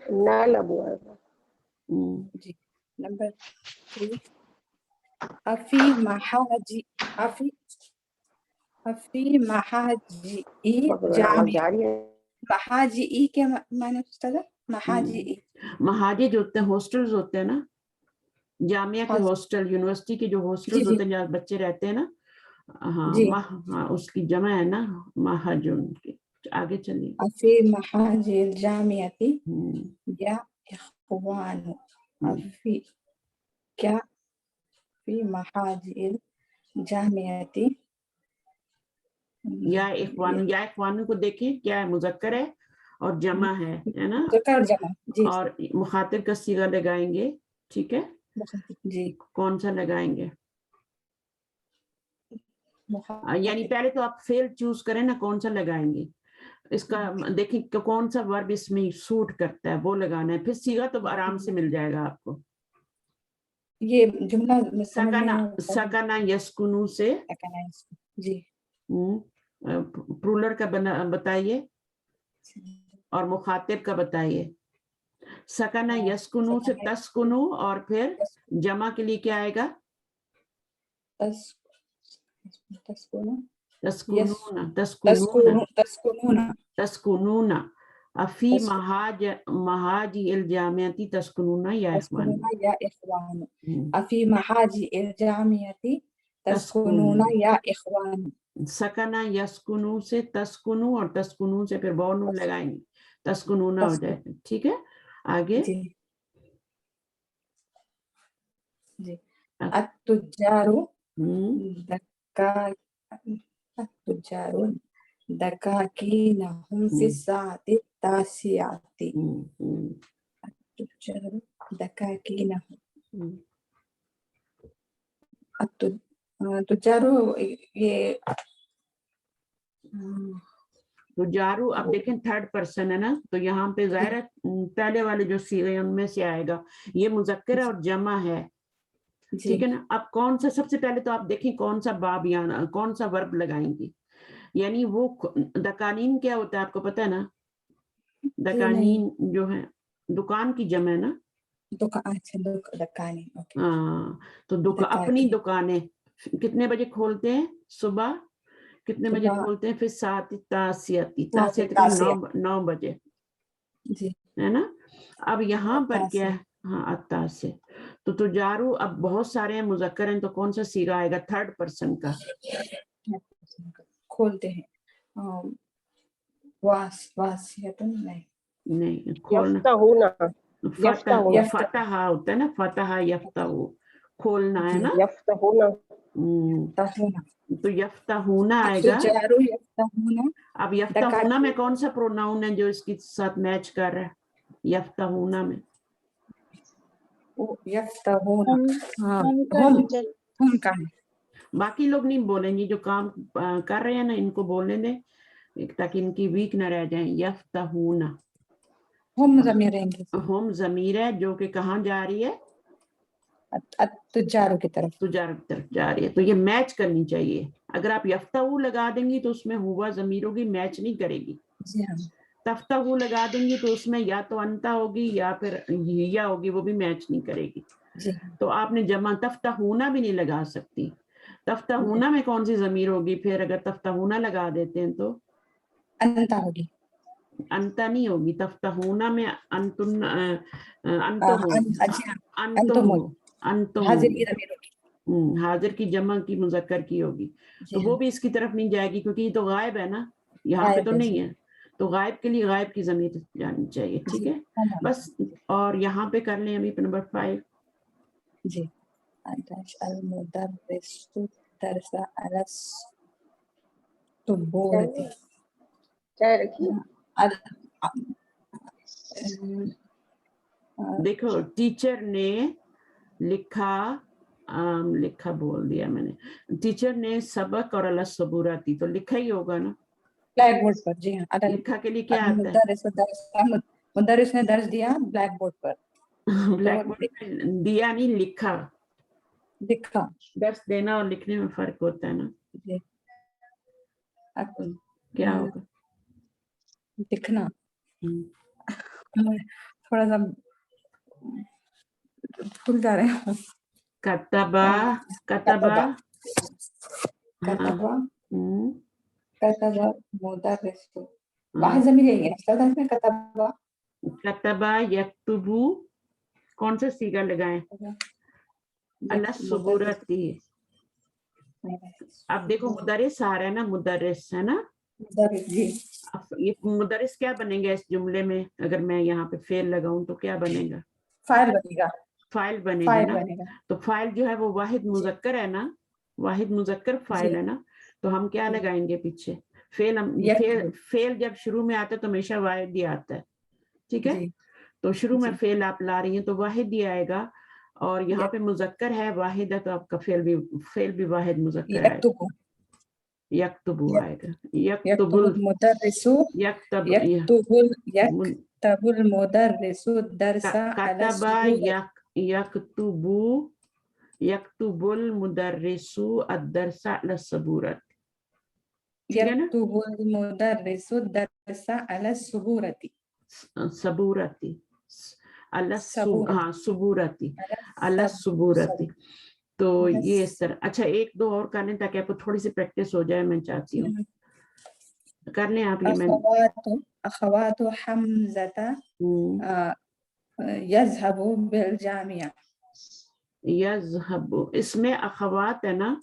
نال ابو آئے. جی نمبر 3 افی محاجی جامع. جاری ہے. محاجی کے معنی استاد محاجی مہاجی جو ہوتے ہیں ہاسٹلز ہوتے ہیں نا، جامعہ کے ہاسٹل، یونیورسٹی کے جو جی ہاسٹلز جی ہوتے ہیں جہاں بچے رہتے ہیں نا، ہاں جی ہاں اس کی جمع ہے نا مہاجن کی. آگے چلیے. افی محاجی الجامعتی ہم، یا اخوان افی کیا فی محاجی الجامعتی یا اخوان کو دیکھیں کیا ہے، مذکر ہے اور جمع ہے نا، ذکر جمع. جی اور مخاطب کا صیغہ لگائیں گے. ٹھیک ہے، جی کون سا لگائیں گے؟ یعنی پہلے تو آپ فعل چوز کریں نا، کون سا لگائیں گے. اس کا دیکھیں کہ کون سا ورب اس میں سوٹ کرتا ہے وہ لگانا ہے، پھر صیغہ تو آرام سے مل جائے گا آپ کو. یہ جملہ سمجھ میں سکنا یسکنو سے جی پرولر کا بتائیے اور مخاطب کا بتائیے. سکنا یسکنو سے تسکنو، اور پھر جمع کے لیے کیا آئے گا؟ تسکنون. افی محاجی الجامعتی تسکنون یا اخوان. افی محاجی الجامعتی تسکنون یا اخوان. سکنا یسکنو سے تسکنو، اور تسکنو سے پھر بونون لگائیں گے، تسکنون ہو جائے گا. ٹھیک ہے، آگے. جی جی التجارو دکاکینہم فی الساعۃ التاسعۃ. التجارو دکاکینہم تجارو یہ تو جارو اب دیکھیں تھرڈ پرسن ہے نا، تو یہاں پہ ظاہر ہے پہلے والے جو صیغے ان میں سے آئے گا. یہ مذکر ہے اور جمع ہے. ٹھیک ہے نا. اب کون سا، سب سے پہلے تو آپ دیکھیں کون سا باب یا کون سا ورب لگائیں گی. یعنی وہ دکانین کیا ہوتا ہے آپ کو پتا ہے نا؟ دکانین جو ہے دکان کی جمع ہے نا. ہاں تو اپنی دکانیں کتنے بجے کھولتے ہیں؟ صبح کتنے بجے کھولتے ہیں؟ پھر ساعت تاسعۃ 9 بجے ہے نا. اب یہاں پر کیا ہے؟ ہاں التاسع. تو تجارو اب بہت سارے ہیں، مذکر ہیں، تو کون سا صیغہ آئے گا تھرڈ پرسن کا؟ کھولتے ہیں واسیتن نہیں کھولنا. یفتحون. فتح ہوتا ہے نا، فتح یفتح کھولنا ہے نا. یفتحون. تو یفتحون آئے گا. اب یفتحون میں کون سا پروناؤن ہے جو اس کے ساتھ میچ کر رہا ہے یفتحون میں؟ ہم کا ہے. باقی لوگ نہیں بولیں گے، جو کام کر رہے ہیں نا ان کو بولنے دیں تاکہ ان کی ویک نہ رہ جائیں. یفتحون ہم ضمیر ہے، ہم ضمیر ہے جو کہ کہاں جا رہی ہے؟ تجاروں کی طرف. تجارت کی طرف جا رہی ہے. تو یہ میچ کرنی چاہیے. اگر آپ یفتحو لگا دیں گی تو اس میں ہوا ضمیر ہوگی، میچ نہیں کرے گی. جی ہاں. تفتحو لگا دیں گی تو اس میں یا تو انتا ہوگی یا پھر یا ہوگی، وہ بھی میچ نہیں کرے گی. جی تو آپ نے جمع تفتحون بھی نہیں لگا سکتی. تفتحون میں کون سی ضمیر ہوگی پھر اگر تفتحون لگا دیتے ہیں تو؟ انتا ہوگی. انتا نہیں ہوگی. تفتحون میں انتم حاضر کی جمع کی مذکر کی ہوگی. تو وہ بھی اس کی طرف نہیں جائے گی کیونکہ یہ تو غائب ہے نا، یہاں پہ تو نہیں ہے. تو غائب کے لیے غائب کی ضمیر جانی چاہیے. ٹھیک ہے بس. اور یہاں پہ کر لیں ابھی نمبر 5. جی المدرس درس علس تبورتی. چائے رکھی. دیکھو ٹیچر نے لکھا بول دیا میں نے. ٹیچر نے سبق اور اللہ صبوراتی، تو لکھا ہی ہوگا نا بلیک بورڈ پر. جی ہاں. لکھا کے لیے کیا آتا ہے؟ مدرس نے درس دیا بلیک بورڈ پر. بلیک بورڈ دیا نہیں، لکھا. لکھا. درس دینا اور لکھنے میں فرق ہوتا ہے نا. جی کیا ہوگا؟ لکھنا. تھوڑا سا بھول جا رہے ہوں. کتبا کتبا کتبا ہوں کتبا مدرس. واحد ضمیر یہی ہے استاد اس میں کتبا. کتبا یکتبو کون سا سیگا لگائیں؟ اللہ صبورتی. اب دیکھو مدرس آ رہا ہے نا, مدرس ہے نا, مدرس. جی یہ مدرس کیا بنے گا اس جملے میں؟ اگر میں یہاں پہ فعل لگاؤں تو کیا بنے گا؟ فاعل بنے گا. فاعل بنے گا فاعل نا. بنے گا. تو فاعل جو ہے وہ واحد مذکر ہے نا, واحد مذکر فاعل ہے نا, تو ہم کیا لگائیں گے پیچھے؟ فعل. فعل جب شروع میں آتا ہے تو ہمیشہ واحد ہی آتا ہے, ٹھیک ہے؟ تو شروع میں فعل آپ لا رہی ہیں تو واحد ہی آئے گا, اور یہاں پہ مذکر ہے واحد ہے تو آپ کا فعل بھی واحد مذکر آئے گا. یکتبو آئے گا. یکتب المدرس یکتب المدرس الدرس على السبورة. یکتب المدرس الدرس على السبورة. یکتب المدرس الدرس على السبورة. سبورتی ہاں سبورتی اللہ على سبورتی. تو یہ اس طرح. اچھا ایک دو اور کر لیں تاکہ آپ کو تھوڑی سی پریکٹس ہو جائے, میں چاہتی ہوں کر لیں آپ یہ. میں اخوات حمزہ یذهب بالجامعہ. یذهب اس میں اخوات ہے نا,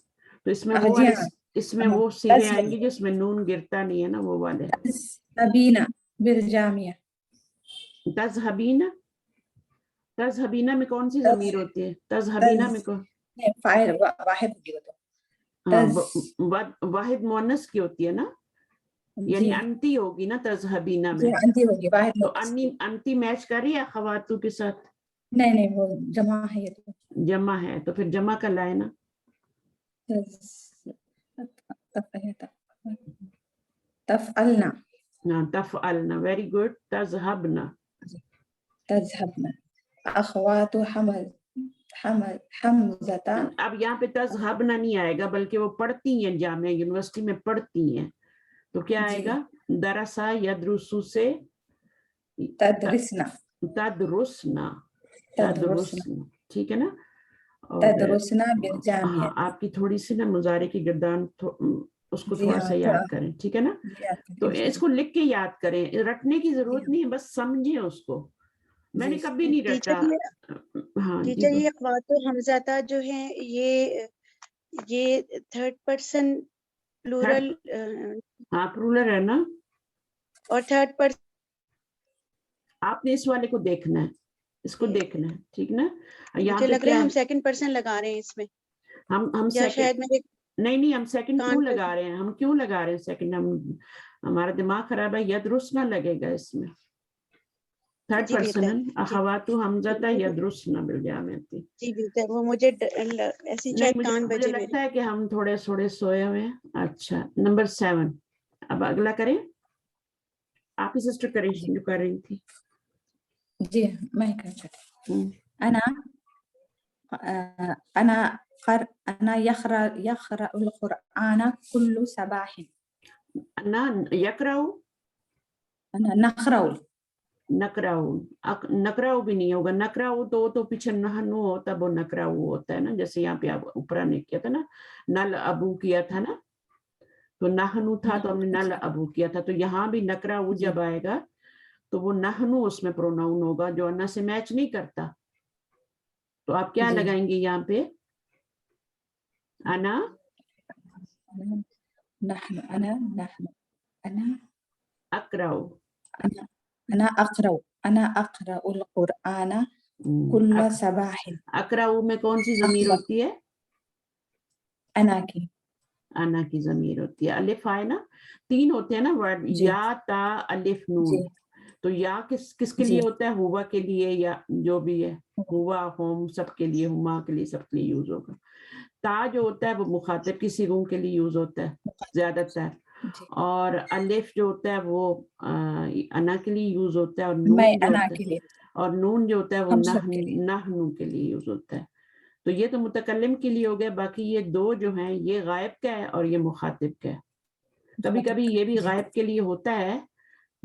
تو اس میں وہ جی والے ہاں, اس میں وہ صیغے آئیں گے جس میں نون گرتا نہیں ہے نا, وہ والے. تذهبین بالجامعہ. تذهبین, تذهبین میں کون سی ضمیر ہوتی ہے؟ تذهبین میں کون؟ فاعل واحد ہوگی وہ. ہاں واحد مؤنث کی ہوتی ہے نا, یعنی انتی ہوگی نا تذهبین میں. انتی ہوگی واحد. تو انتی میچ کر رہی ہے اخواتو کے ساتھ؟ نہیں نہیں, وہ جمع ہے. یہ جمع ہے تو پھر جمع کا لائے نا. تفعلنا. تفعلنا, ویری گڈ. تذهبنا, تذهبنا. اخوات حمزہ. اب یہاں پہ تذهبنا نہیں آئے گا بلکہ وہ پڑھتی ہیں, جامعہ یونیورسٹی میں پڑھتی ہیں, تو کیا آئے گا؟ درسا یدرسو سے تدرسنا. تدرسنا. تدرسنا, ٹھیک ہے نا. تدرسنا بالجامعہ. آپ کی تھوڑی سی نا مضارع کی گردان اس کو تھوڑا سا یاد کریں, ٹھیک ہے نا. تو اس کو لکھ کے یاد کریں, رٹنے کی ضرورت نہیں ہے, بس سمجھیں اس کو. میں نے کبھی نہیں رٹا. ہاں ٹیچر یہ اخوات حمزہ جو ہیں یہ تھرڈ پرسن پلورل. ہاں پلورل ہے نا, اور تھرڈ پرسن آپ نے اس والے کو دیکھنا ہے, اس کو دیکھنا ہے, ٹھیک نا. مجھے لگ رہا ہے ہم سیکنڈ پرسن لگا رہے ہیں اس میں. ہم شاید میرے نہیں ہم سیکنڈ کیوں لگا رہے ہیں؟ ہم کیوں لگا رہے ہیں سیکنڈ؟ ہمارا دماغ خراب ہے. یدرسنا لگے گا اس میں, تھرڈ پرسن. اخواتو حمزہ یدرسنا بالجامعہ. جی بہتر, وہ مجھے ایسی شاید کان بجے. مجھے لگتا ہے کہ ہم تھوڑے سوئے ہوئے ہیں. اچھا نمبر 7. اب اگلا کریں, آپ ہی سسٹر کریں جو کر رہی تھی. جی میں کر سکتی ہوں. انا يقرأ القرآن كل صباح. انا یقرأ, انا نقرأ بھی نہیں ہوگا. نقرأ تو پیچھے نحنو ہوتا, وہ نقرأ ہوتا ہے نا. جیسے یہاں پہ اوپر نے کیا تھا نا, نل ابو کیا تھا نا, تو نحنو تھا تو ہم نے نل ابو کیا تھا. تو یہاں بھی نقرأ جب آئے گا تو وہ نحنو اس میں پروناؤن ہوگا جو انا سے میچ نہیں کرتا. تو آپ کیا لگائیں گے یہاں پہ؟ انا اقرأ القرآن كل صباح. اقرأ میں کون سی ضمیر ہوتی ہے؟ انا کی ضمیر ہوتی ہے. الف آئے نا, 3 ہوتے ہیں نا ورڈ, یا تا الف نون. تو یا کس کے لیے ہوتا ہے؟ ہوا کے لیے, یا جو بھی ہے, ہوا ہوم سب کے لیے, ہما کے لیے, سب کے لیے یوز ہوگا. تا جو ہوتا ہے وہ مخاطب کی صیغوں کے لیے یوز ہوتا ہے زیادہ تر, اور الف جو ہوتا ہے وہ انا کے لیے یوز ہوتا ہے, اور نون جو ہوتا ہے وہ نحنو کے لیے یوز ہوتا ہے. تو یہ تو متکلم کے لیے ہو گیا. باقی یہ 2 جو ہیں یہ غائب کا ہے اور یہ مخاطب کا ہے. کبھی کبھی یہ بھی غائب کے لیے ہوتا ہے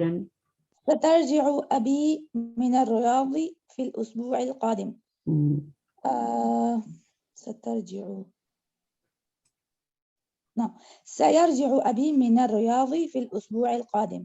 10, سترجع أبي من الرياض في الأسبوع القادم. سيرجع أبي من الرياض في الأسبوع القادم.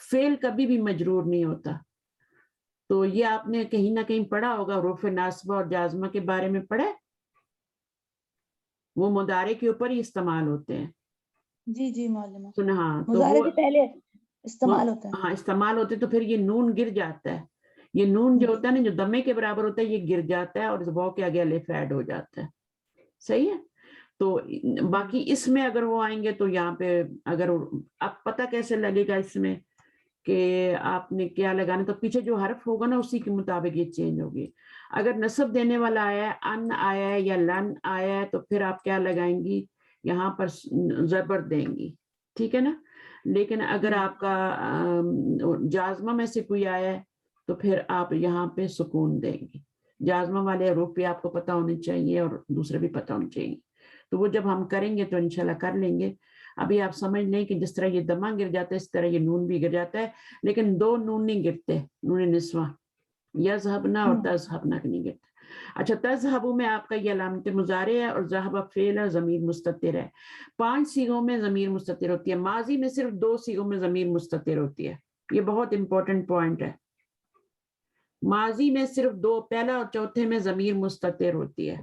فعل کبھی بھی مجرور نہیں ہوتا. تو یہ آپ نے کہیں نہ کہیں پڑھا ہوگا، حروف ناصبہ اور جازمہ کے بارے میں پڑھا ہے، وہ مضارع کے اوپر ہی استعمال ہوتے ہیں. جی جی معلومہ. سنا؟ ہاں تو مضارع وہ سے پہلے استعمال ہوتا ہے. ہاں استعمال ہوتے، تو پھر یہ نون گر جاتا ہے. یہ نون جو ہوتا ہے نا، جو دمے کے برابر ہوتا ہے، یہ گر جاتا ہے اور واو کے آگے الف ایڈ ہو جاتا ہے. صحیح ہے. تو باقی اس میں اگر وہ آئیں گے تو یہاں پہ اگر اب پتہ کیسے لگے گا اس میں کہ آپ نے کیا لگانا، تو پیچھے جو حرف ہوگا نا اسی کے مطابق یہ چینج ہوگی. اگر نصب دینے والا آیا ہے، ان آیا ہے یا لن آیا ہے، تو پھر آپ کیا لگائیں گی، یہاں پر زبر دیں گی. ٹھیک ہے نا. لیکن اگر آپ کا جازمہ میں سے کوئی آیا ہے تو پھر آپ یہاں پہ سکون دیں گی. جازمہ والے حروف بھی آپ کو پتہ ہونے چاہیے اور دوسرے بھی پتہ ہونے چاہیے. تو وہ جب ہم کریں گے تو انشاءاللہ کر لیں گے. ابھی آپ سمجھ لیں کہ جس طرح یہ دمہ گر جاتا ہے اس طرح یہ نون بھی گر جاتا ہے، لیکن دو نون نہیں گرتے، نون نسواں، یذهبنا اور تذهبنا نہیں گرتے. اچھا، تذهبوا میں آپ کا یہ علامت مضارع ہے اور ذهب فعل ہے، ضمیر مستتر ہے. 5 صیغوں میں ضمیر مستتر ہوتی ہے. ماضی میں صرف 2 صیغوں میں ضمیر مستتر ہوتی ہے. یہ بہت امپورٹنٹ پوائنٹ ہے. ماضی میں صرف 2، پہلا اور چوتھے میں ضمیر مستتر ہوتی ہے.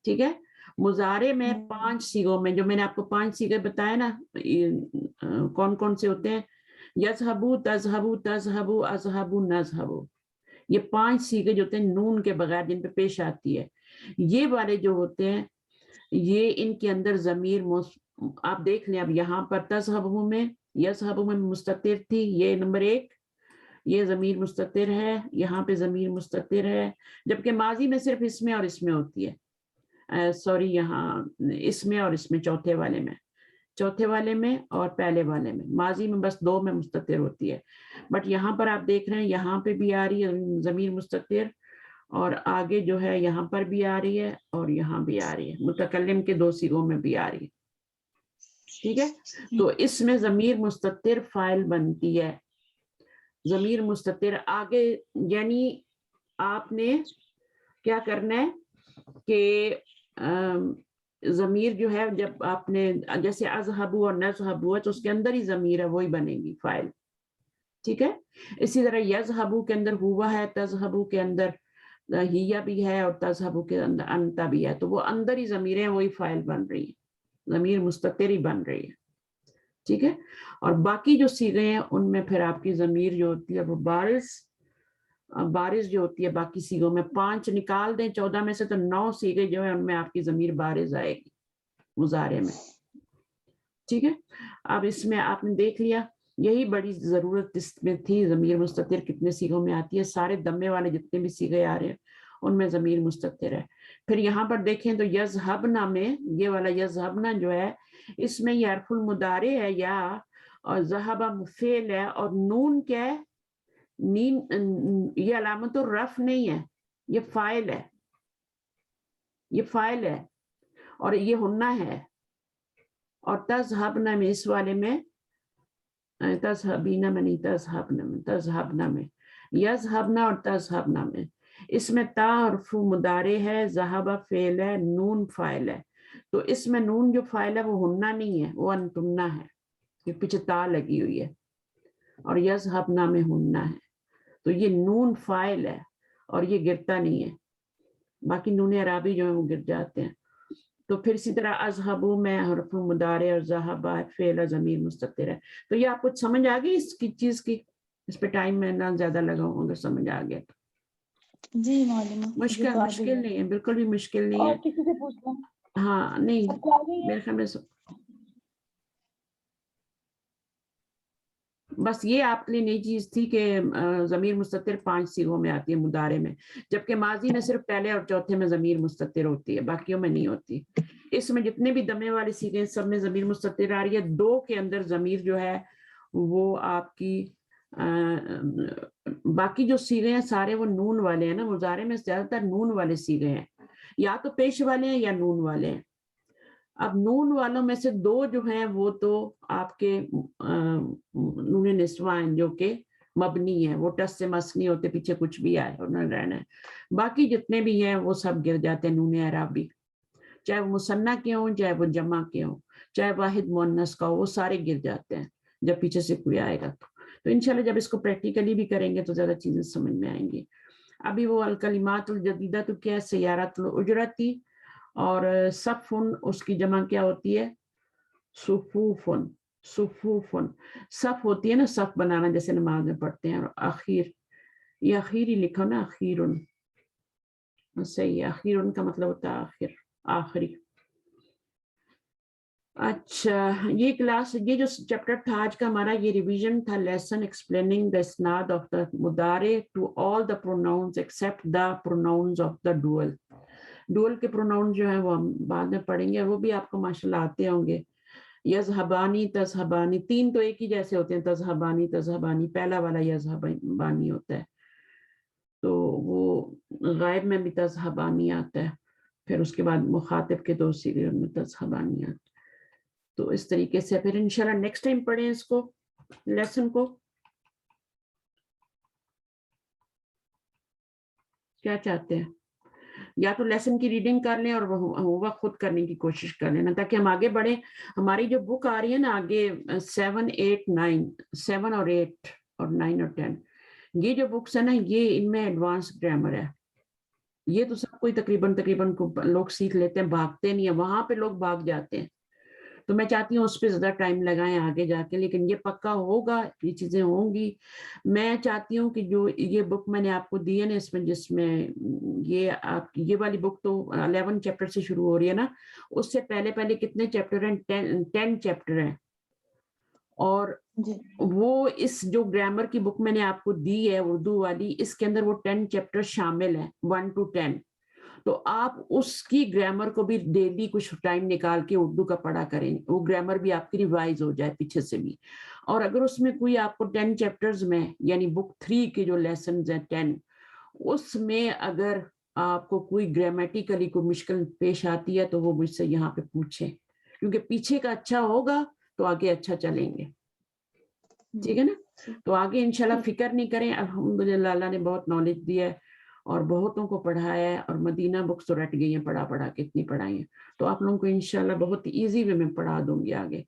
ٹھیک ہے. مضارع میں 5 صیغوں میں، جو میں نے آپ کو 5 صیغے بتائے نا، کون کون سے ہوتے ہیں، یذهبوا تذهبوا تذهبوا اذهبوا نذهبوا. یہ 5 صیغے جو ہوتے ہیں نون کے بغیر، جن پہ پیش آتی ہے، یہ والے جو ہوتے ہیں یہ ان کے اندر ضمیر آپ دیکھ لیں. اب یہاں پر تذهبوا میں، یذهبوا میں مستتر تھی، یہ نمبر 1، یہ ضمیر مستتر ہے، یہاں پہ ضمیر مستتر ہے. جبکہ ماضی میں صرف اس میں اور اس میں ہوتی ہے، سوری یہاں اس میں اور اس میں، چوتھے والے میں اور پہلے والے میں. ماضی میں بس 2 میں مستتر ہوتی ہے. بٹ یہاں پر آپ دیکھ رہے ہیں یہاں پہ بھی آ رہی ہے ضمیر مستتر، اور آگے جو ہے یہاں پر بھی آ رہی ہے اور یہاں بھی آ رہی ہے. متکلم کے 2 صیغوں میں بھی آ رہی ہے. ٹھیک ہے. تو اس میں ضمیر مستتر فاعل بنتی ہے. ضمیر مستتر آگے، یعنی آپ نے کیا کرنا ہے کہ ضمیر جو ہے، جب آپ نے جیسے اذهبوا اور نذهبوا ہے تو اس کے اندر ہی ضمیر ہے، وہی بنے گی فاعل. ٹھیک ہے. اسی طرح یذهبوا کے اندر ہوا ہے، تذهبوا کے اندر ہیا بھی ہے اور تذهبوا کے اندر انت بھی ہے، تو وہ اندر ہی ضمیر ہیں، وہی فاعل بن رہی ہے، ضمیر مستتر ہی بن رہی ہے. ٹھیک ہے. اور باقی جو صیغے ہیں ان میں پھر آپ کی ضمیر جو ہوتی ہے وہ بارز جو ہوتی ہے. باقی صیغوں میں 5 نکال دیں 14 میں سے، تو 9 صیغے جو ہیں ان میں آپ کی ضمیر بارز آئے گی مضارع میں. ٹھیک ہے. اب اس میں آپ نے دیکھ لیا، یہی بڑی ضرورت اس میں تھی. ضمیر مستتر کتنے صیغوں میں آتی ہے؟ سارے دمے والے جتنے بھی صیغے آ رہے ہیں ان میں ضمیر مستتر ہے. پھر یہاں پر دیکھیں تو یذهبنا میں، یہ والا یذهبنا جو ہے، اس میں یہ حرف المضارع ہے یا، اور ذهب فعل ہے، اور نون کیا ہے، یہ علامت الرفع نہیں ہے، یہ فاعل ہے، یہ فاعل ہے اور یہ ہنہ ہے. اور تذهبنا میں، اس والے میں تذهبین میں نہیں، تذهبنا میں، یذهبنا اور تذهبنا میں، اس میں تا حرف مضارع ہے، ذهب فعل ہے، نون فاعل ہے. تو اس میں نون جو فاعل ہے وہ ہنہ نہیں ہے، وہ انتمنا ہے، یہ پیچھے تا لگی ہوئی ہے. اور یذهبنا میں ہنہ ہے، تو یہ نون فاعل ہے اور یہ گرتا نہیں ہے. باقی نون اعرابی جو ہیں وہ گر جاتے ہیں. تو پھر اسی طرح اذهبوا میں حرف مضارع اور ذهب فعل ضمیر مستتر ہے. تو یہ آپ کو سمجھ آ گئی اس کی چیز کی؟ اس پہ ٹائم میں نہ زیادہ لگاؤں، اگر سمجھ آ گیا تو. جی معلومہ. مشکل نہیں ہے، بالکل بھی مشکل نہیں اور ہے. کسی سے پوچھ لوں؟ ہاں نہیں، سب کو آ گئی ہے؟ میرے خیال میں بس یہ آپ کے لیے نئی چیز تھی کہ ضمیر مستتر 5 صیغوں میں آتی ہے مضارع میں، جبکہ ماضی میں صرف پہلے اور چوتھے میں ضمیر مستتر ہوتی ہے، باقیوں میں نہیں ہوتی. اس میں جتنے بھی دمے والے صیغے سب میں ضمیر مستتر آ رہی ہے. 2 کے اندر ضمیر جو ہے وہ آپ کی باقی جو صیغے ہیں سارے وہ نون والے ہیں نا. مضارع میں زیادہ تر نون والے صیغے ہیں، یا تو پیش والے ہیں یا نون والے ہیں. اب نون والوں میں سے 2 جو ہیں وہ تو آپ کے نون نسواں ہیں جو کہ مبنی ہیں، وہ ٹس سے مس نہیں ہوتے، پیچھے کچھ بھی آئے انہوں نے رہنا ہے. باقی جتنے بھی ہیں وہ سب گر جاتے ہیں نون اعرابی، چاہے وہ مثنیٰ کے ہوں چاہے وہ جمع کے ہوں، چاہے واحد مؤنث کا ہو، وہ سارے گر جاتے ہیں. جب پیچھے سے کوئی آئے گا تو انشاءاللہ جب اس کو پریکٹیکلی بھی کریں گے تو زیادہ چیزیں سمجھ میں آئیں گی. ابھی وہ الکلمات الجدیدہ تو کیا ہے, سیارات الاجرتی, اور صفن اس کی جمع کیا ہوتی ہے, صفوفن. صفوفن صف ہوتی ہے نا, صف بنانا جیسے نماز میں پڑھتے ہیں. اور اخیر, یہ اخیر ہی لکھا نا, اخیرن صحیح ہے, اخیرن کا مطلب ہوتا ہے آخر, آخری. اچھا, یہ کلاس, یہ جو چیپٹر تھا آج کا ہمارا, یہ ریویژن تھا لیسن ایکسپلیننگ دا اسناد آف دا مضارع to all the pronouns except the pronouns of the dual. Dual کے پروناؤن جو ہیں وہ ہم بعد میں پڑھیں گے, وہ بھی آپ کو ماشاءاللہ آتے ہوں گے. یذہبانی, تذہبانی, تین تو ایک ہی جیسے ہوتے ہیں, تذہبانی تذہبانی, پہلا والا یذہبانی ہوتا ہے, تو وہ غائب میں بھی تذہبانی آتا ہے, پھر اس کے بعد مخاطب کے دو سیغے ان میں تذہبانی آتا ہے. تو اس طریقے سے پھر انشاءاللہ نیکسٹ ٹائم پڑھیں اس کو, لیسن کو. کیا چاہتے ہیں, یا تو لیسن کی ریڈنگ کر لیں اور ہوم ورک خود کرنے کی کوشش کر لینا تاکہ ہم آگے بڑھیں. ہماری جو بک آ رہی ہے نا آگے 7, 8, 9, 7 اور 8 اور 9 اور 10, یہ جو بکس ہیں نا, یہ ان میں ایڈوانس گرامر ہے. یہ تو سب کوئی تقریباً لوگ سیکھ لیتے ہیں, بھاگتے نہیں ہیں, وہاں پہ لوگ بھاگ جاتے ہیں. تو میں چاہتی ہوں اس پہ زیادہ ٹائم لگائیں آگے جا کے, لیکن یہ پکا ہوگا, یہ چیزیں ہوں گی. میں چاہتی ہوں کہ جو یہ بک میں نے آپ کو دی ہے نا, اس میں جس میں یہ والی بک تو 11 چیپٹر سے شروع ہو رہی ہے نا, اس سے پہلے کتنے چیپٹر ہیں, 10 چیپٹر ہیں. اور وہ اس جو گرامر کی بک میں نے آپ کو دی ہے اردو والی, اس کے اندر وہ 10 چیپٹر شامل ہیں 1 to 10. تو آپ اس کی گرامر کو بھی ڈیلی کچھ ٹائم نکال کے اردو کا پڑھا کریں, وہ گرامر بھی آپ کی ریوائز ہو جائے پیچھے سے بھی. اور اگر اس میں کوئی آپ کو 10 چیپٹرز میں, یعنی بک 3 کے جو لیسنز ہیں 10, اس میں اگر آپ کو کوئی گرامیٹیکلی کوئی مشکل پیش آتی ہے تو وہ مجھ سے یہاں پہ پوچھیں, کیونکہ پیچھے کا اچھا ہوگا تو آگے اچھا چلیں گے. ٹھیک ہے نا, تو آگے انشاءاللہ فکر نہیں کریں. الحمدللہ اللہ نے بہت نالج دی ہے اور بہتوں کو پڑھایا ہے, اور مدینہ بکس تو رٹ گئی ہیں پڑھا کے, اتنی پڑھائی ہیں. تو آپ لوگوں کو انشاءاللہ بہت ایزی وے میں پڑھا دوں گی آگے.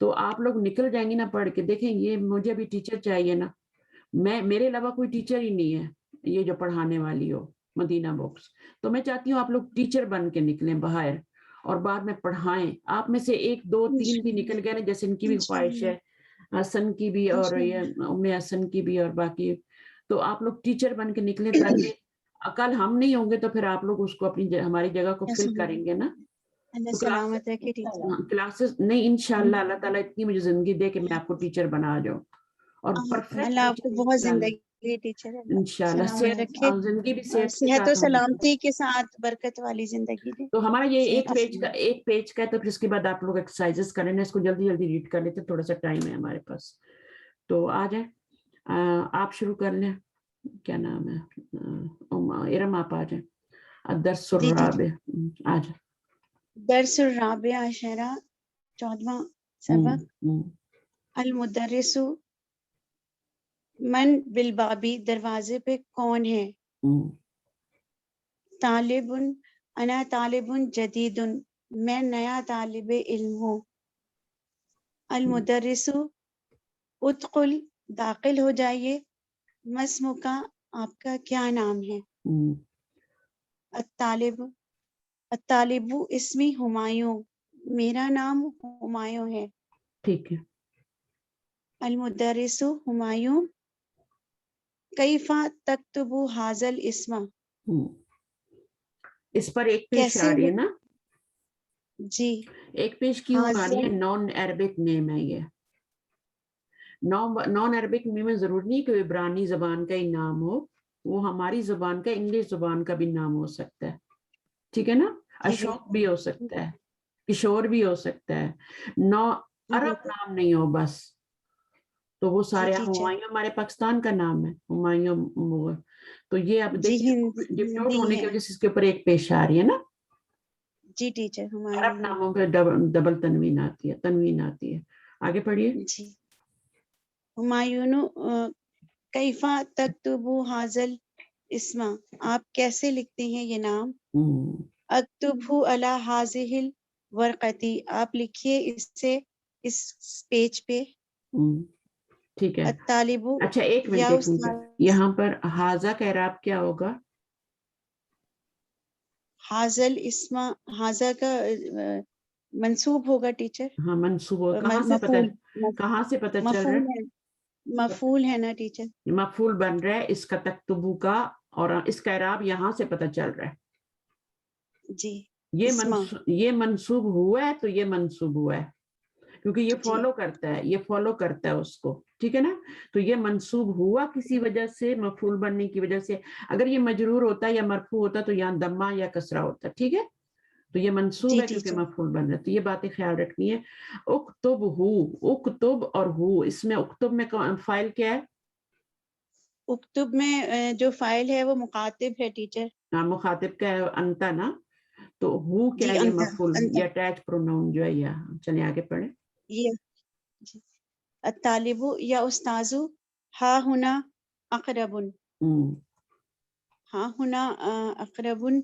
تو آپ لوگ نکل جائیں گے نا پڑھ کے. دیکھیں یہ مجھے بھی ٹیچر چاہیے نا, میرے علاوہ کوئی ٹیچر ہی نہیں ہے یہ جو پڑھانے والی ہو مدینہ بکس. تو میں چاہتی ہوں آپ لوگ ٹیچر بن کے نکلیں باہر اور بعد میں پڑھائیں. آپ میں سے 1, 2, 3 بھی نکل گئے نا, جیسے ان کی بھی خواہش ہے, حسن کی بھی اور یہ ام حسن کی بھی اور باقی, تو آپ لوگ ٹیچر بن کے نکلیں تاکہ کل ہم نہیں ہوں گے تو پھر آپ لوگ اس کو اپنی ہماری جگہ کو فل کریں گے نا. اللہ سلامت رکھے ٹیچر. کلاسز نہیں, انشاءاللہ اللہ تعالیٰ اتنی مجھے زندگی دے کہ میں آپ کو ٹیچر بنا جاؤں, اور پرفیکٹ اللہ آپ کو بہت زندگی ٹیچر ہے, انشاءاللہ. سلامت رکھے, زندگی بھی صحت و سلامتی کے ساتھ برکت والی زندگی دے. تو ہمارا یہ ایک پیج کا ہے, تو پھر اس کے بعد آپ لوگ ایکسرسائزز کریں, اس کو جلدی ریڈ کر لیتے, تھوڑا سا ٹائم ہے ہمارے پاس. تو آ جائیں, آپ شروع کر لیں. کیا نام ہے, ارم آپ آ جائیں. الدرس الرابع, آ جائیں. درس الرابع عشرہ, 14واں سبق. المدرس من بالبابی, دروازے پہ کون ہے. طالب, انا طالب جدید, میں نیا طالب علم ہوں. المدرس, ادخل, داخل ہو جائیے. مسمو کا, آپ کا کیا نام ہے. الطالب اسمی ہمایوں, میرا نام ہمایوں ہے. ٹھیک ہے. المدرس ہمایوں, کیفا تکتب حاضل اسم, اس پر ایک پیش آ رہی ہے نا. جی, ایک پیش کیوں آ رہی ہے, نان عربک نیم ہے یہ. نان عربک نیم میں ضرور نہیں کہ عبرانی زبان کا ہی نام ہو, وہ ہماری زبان کا, انگلش زبان کا بھی نام ہو سکتا ہے. ٹھیک ہے نا, اشوک بھی ہو سکتا ہے, کشور بھی ہو سکتا ہے, عرب نام نہیں ہو بس. تو وہ سارے ہمایوں ہمارے پاکستان کا نام ہے, ہمایوں. تو یہ اب دیکھیں ڈپٹوٹ ہونے کی وجہ سے اس کے اوپر ایک پیش آ رہی ہے نا. جی ٹیچر, عرب ناموں پہ ڈبل تنوین آتی ہے. آگے پڑھیے. جی. ہمایوں, کیفا تکتب حاضل اسم, آپ کیسے لکھتے ہیں یہ نام. اکتبہ علی ہذہ الورقۃ, آپ لکھیے اس سے اس پیج پہ. ٹھیک ہے. الطالبو اچھا ایک یا منٹ استاذ. یہاں پر حاضہ کا اعراب کیا ہوگا؟ حاضل اسم حاضہ کا منصوب ہوگا ٹیچر. ہاں منصوب ہوگا. کہاں سے پتہ چل رہا ہے؟ مفعول ہے نا ٹیچر. مفعول بن رہا ہے اس کا تکتبو کا، اور اس کا اعراب یہاں سے پتہ چل رہا ہے. جی یہ منصوب ہوا ہے تو یہ منصوب ہوا ہے کیونکہ یہ فالو کرتا ہے، یہ فالو کرتا ہے اس کو. ٹھیک ہے نا. تو یہ منصوب ہوا کسی وجہ سے، مفعول بننے کی وجہ سے. اگر یہ مجرور ہوتا یا مرفوع ہوتا تو یہاں دمہ یا کسرہ ہوتا. ٹھیک ہے. تو یہ منصوب ہے کیونکہ مفعول بن رہا ہے. تو یہ باتیں خیال رکھنی ہے. اکتب ہو، اکتب اور ہو، اس میں اکتب میں فاعل کیا ہے؟ اکتب میں جو فاعل ہے وہ مخاطب ہے ٹیچر. ہاں مخاطب کا ہے انتا نا. تو ہو کیا ہے؟ یہ مفعول، یہ اٹیچ پروناؤن جو ہے. یا چلیں آگے پڑھیں. یہ الطالب یا استاذو ہا ہنا اقربن. ہا ہنا اقربن،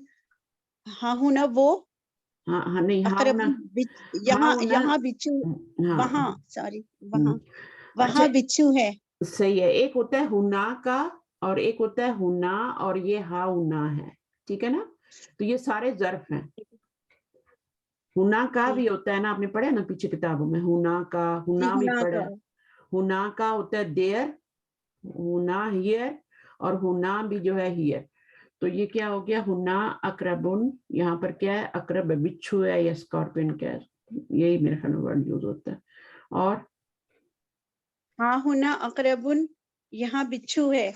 ہا ہنا وہ ہاں نہیں اقربن یہاں بچھو، وہاں سوری وہاں بچھو ہے. صحیح ہے. ایک ہوتا ہے ہونا کا اور ایک ہوتا ہے ہونا، اور یہ ہا ہونا ہے. ٹھیک ہے نا. تو یہ سارے ظرف ہیں. ہونا کا بھی ہوتا ہے نا، آپ نے پڑھا نا پیچھے کتابوں میں. ہونا کا، ہونا بھی پڑھا. ہونا کا ہوتا ہے دیر، ہونا ہیئر، اور ہونا بھی جو ہے ہیئر. تو یہ کیا ہو گیا؟ ہونا اقربن. یہاں پر کیا ہے؟ اقرب بچھو ہے یا اسکارپین کا ہے. یہی میرے خیال میں ورڈ یوز ہوتا ہے. اور ہاں ہونا اقربن، یہاں بچھو ہے.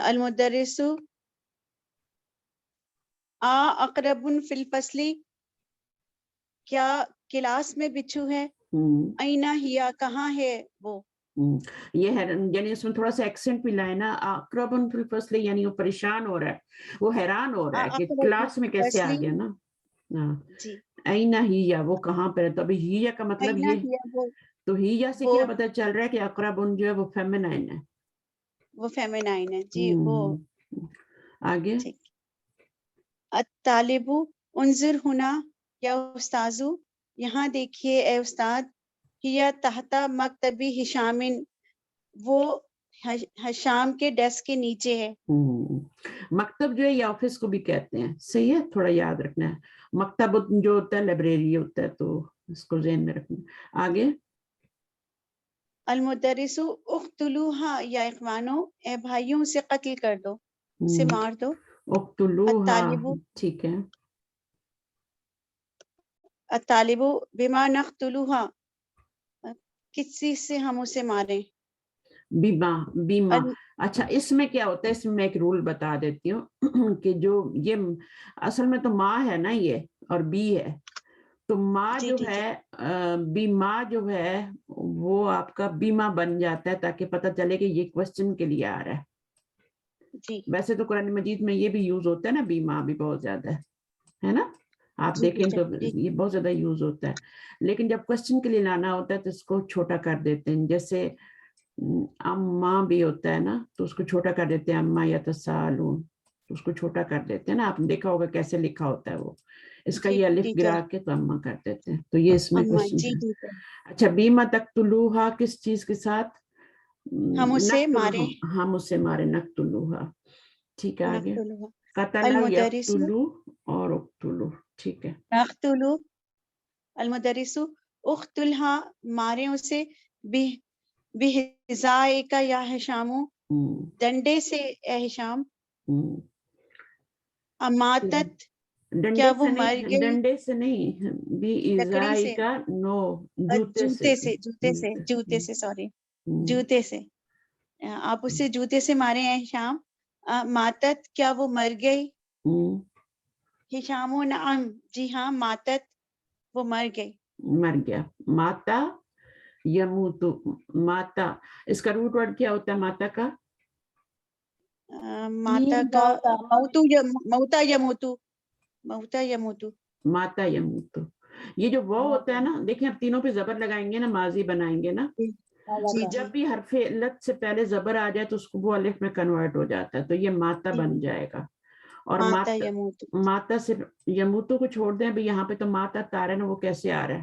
المدرس اقربن فی الفصل، کیا کلاس میں بچھو ہے. اینا ہیا، کہاں ہے وہ. یہ ہے یعنی اس میں تھوڑا سا ایکسنٹ بھی لائے نا. اقربن فی الفصل یعنی وہ پریشان ہو رہا ہے، وہ حیران ہو رہا ہے کہ کلاس میں کیسے آ گیا نا. اینا ہیا، وہ کہاں پر ہے. تو ابھی ہیا کا مطلب یہ، تو ہیا سے کیا پتہ چل رہا ہے کہ اقربن جو ہے وہ فیمینائن ہے. وہ فیمینائن ہے جی. وہ آگے. الطالب انظر ہونا یا استاذو، یہاں دیکھیے اے استاد. ہیا تحت مکتبی ہشام، وہ ہشام کے ڈیسک کے نیچے ہے. مکتب جو ہے یہ آفس کو بھی کہتے ہیں. صحیح ہے، تھوڑا یاد رکھنا ہے. مکتب جو ہوتا ہے لائبریری ہوتا ہے، تو اس کو ذہن میں رکھنا. آگے. المدرس اقتلوها یا اخوانو، اے بھائیوں سے قتل کر دو، اسے مار دو. اقتلوها، ٹھیک ہے. الطالب بما نقتلوها، کس چیز سے ہم اسے ماریں. بیما. اچھا اس میں کیا ہوتا ہے؟ اس میں ایک رول بتا دیتی ہوں کہ جو یہ اصل میں تو ماں ہے نا یہ، اور بی ہے. تو ماں جو ہے، بیما جو ہے وہ آپ کا بیما بن جاتا ہے تاکہ پتہ چلے کہ یہ کوسچن کے لیے آ رہا ہے. ویسے تو قرآن مجید میں یہ بھی یوز ہوتا ہے نا، بیما بھی بہت زیادہ ہے نا. آپ دیکھیں تو یہ بہت زیادہ یوز ہوتا ہے. لیکن جب کوسچن کے لیے لانا ہوتا ہے تو اس کو چھوٹا کر دیتے ہیں. جیسے اما بھی ہوتا ہے نا، تو اس کو چھوٹا کر دیتے ہیں. اما یتسالون، تو اس کو چھوٹا کر دیتے ہیں نا. آپ نے دیکھا ہوگا کیسے لکھا ہوتا ہے وہ. اس کا یہ الف گرا کے تو اما کر دیتے ہیں. تو یہ اس میں کوسچن ہے. اچھا بیما تقتلوہا، کس چیز کے ساتھ؟ ہم اسے مارے. ہم اسے مارے. نقتلوہا. ٹھیک ہے. آگے. قتل یقتلو اور اقتلو. ٹھیک ہے. نقتلو المدرس اقتلہا، مارے اسے. بحذائک یا ہشام، ڈنڈے سے اے ہشام. اماتت، کیا وہ مر گئی. ڈنڈے سے نہیں، لکڑی سے، نو، جوتے سے سوری، جوتے سے. آپ اسے جوتے سے مارے ہیں ہشام. ماتت، کیا وہ مر گئی. ہشام نعم، جی ہاں. ماتت، وہ مر گئی. مر گیا. ماتا یموتو. ماتا اس کا روٹ ورڈ کیا ہوتا ہے ماتا کا؟ ماتا کا موتو، موتا یموتو. موتا یموتو. ماتا یموتو. یہ جو وہ ہوتا ہے نا، دیکھیں اب تینوں پہ زبر لگائیں گے نا، ماضی بنائیں گے نا. جب بھی حرف علت سے پہلے زبر آ جائے تو اس کو وہ الف میں کنورٹ ہو جاتا ہے. تو یہ ماتا بن جائے گا. اور ماتا سے یموتو کو چھوڑ دیں. ابھی یہاں پہ تو ماتا تارن، وہ کیسے آ رہا ہے؟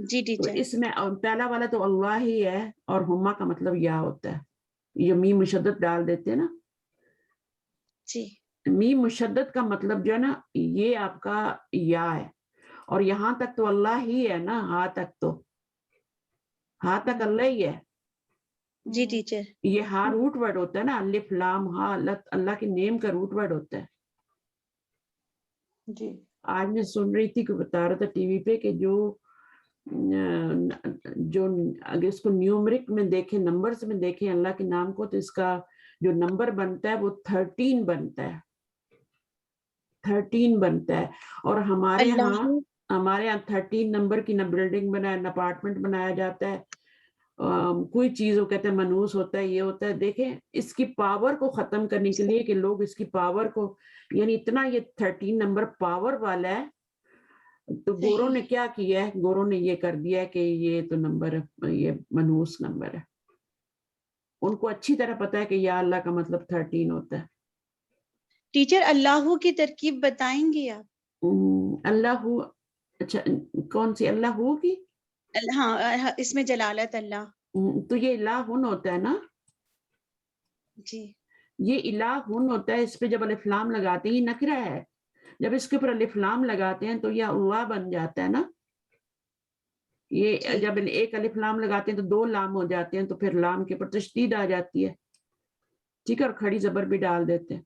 جی تو ٹیچر. اس میں پہلا والا تو اللہ ہی ہے اور ہما کا مطلب یا ہوتا ہے. یہ میم مشدد ڈال دیتے ہیں نا. جی میم مشدد کا مطلب جو ہے نا یہ آپ کا یا ہے. اور یہاں تک تو اللہ ہی ہے نا, ہاں تک تو ہاں تک اللہ ہی ہے. جی ٹیچر. یہ ہاں روٹ ورڈ ہوتا ہے نا, الف لام ہاں, اللہ کے نیم کا روٹ ورڈ ہوتا ہے. جی آج میں سن رہی تھی کہ بتا رہا تھا ٹی وی پہ کہ جو اگر اس کو نیومرک میں دیکھیں, نمبرز میں دیکھیں اللہ کے نام کو, تو اس کا جو نمبر بنتا ہے وہ 13 بنتا ہے. 13 بنتا ہے. اور ہمارے یہاں 13 نمبر کی نہ بلڈنگ بنایا نہ اپارٹمنٹ بنایا جاتا ہے. کوئی چیز وہ کہتے ہیں منوس ہوتا ہے, یہ ہوتا ہے. دیکھیں اس کی پاور کو ختم کرنے کے لیے کہ لوگ اس کی پاور کو, یعنی اتنا یہ 13 نمبر پاور والا ہے, تو گوروں نے کیا کیا ہے, گوروں نے یہ کر دیا ہے کہ یہ تو نمبر یہ منوس نمبر ہے. ان کو اچھی طرح پتا ہے کہ یا اللہ کا مطلب 13 ہوتا ہے. ٹیچر اللہ کی ترکیب بتائیں گی آپ؟ اللہ, اچھا کون سی اللہ کی؟ ہاں اس میں جلالت اللہ. تو یہ الہن ہوتا ہے نا. جی یہ الہن ہوتا ہے. اس پہ جب الف لام لگاتے ہیں, یہ نکرہ ہے, جب اس کے اوپر الف لام لگاتے ہیں تو یہ اللہ بن جاتا ہے نا. یہ جب ایک الف لام لگاتے ہیں تو 2 لام ہو جاتے ہیں, تو پھر لام کے اوپر تشدید آ جاتی ہے, ٹھیک ہے, اور کھڑی زبر بھی ڈال دیتے ہیں.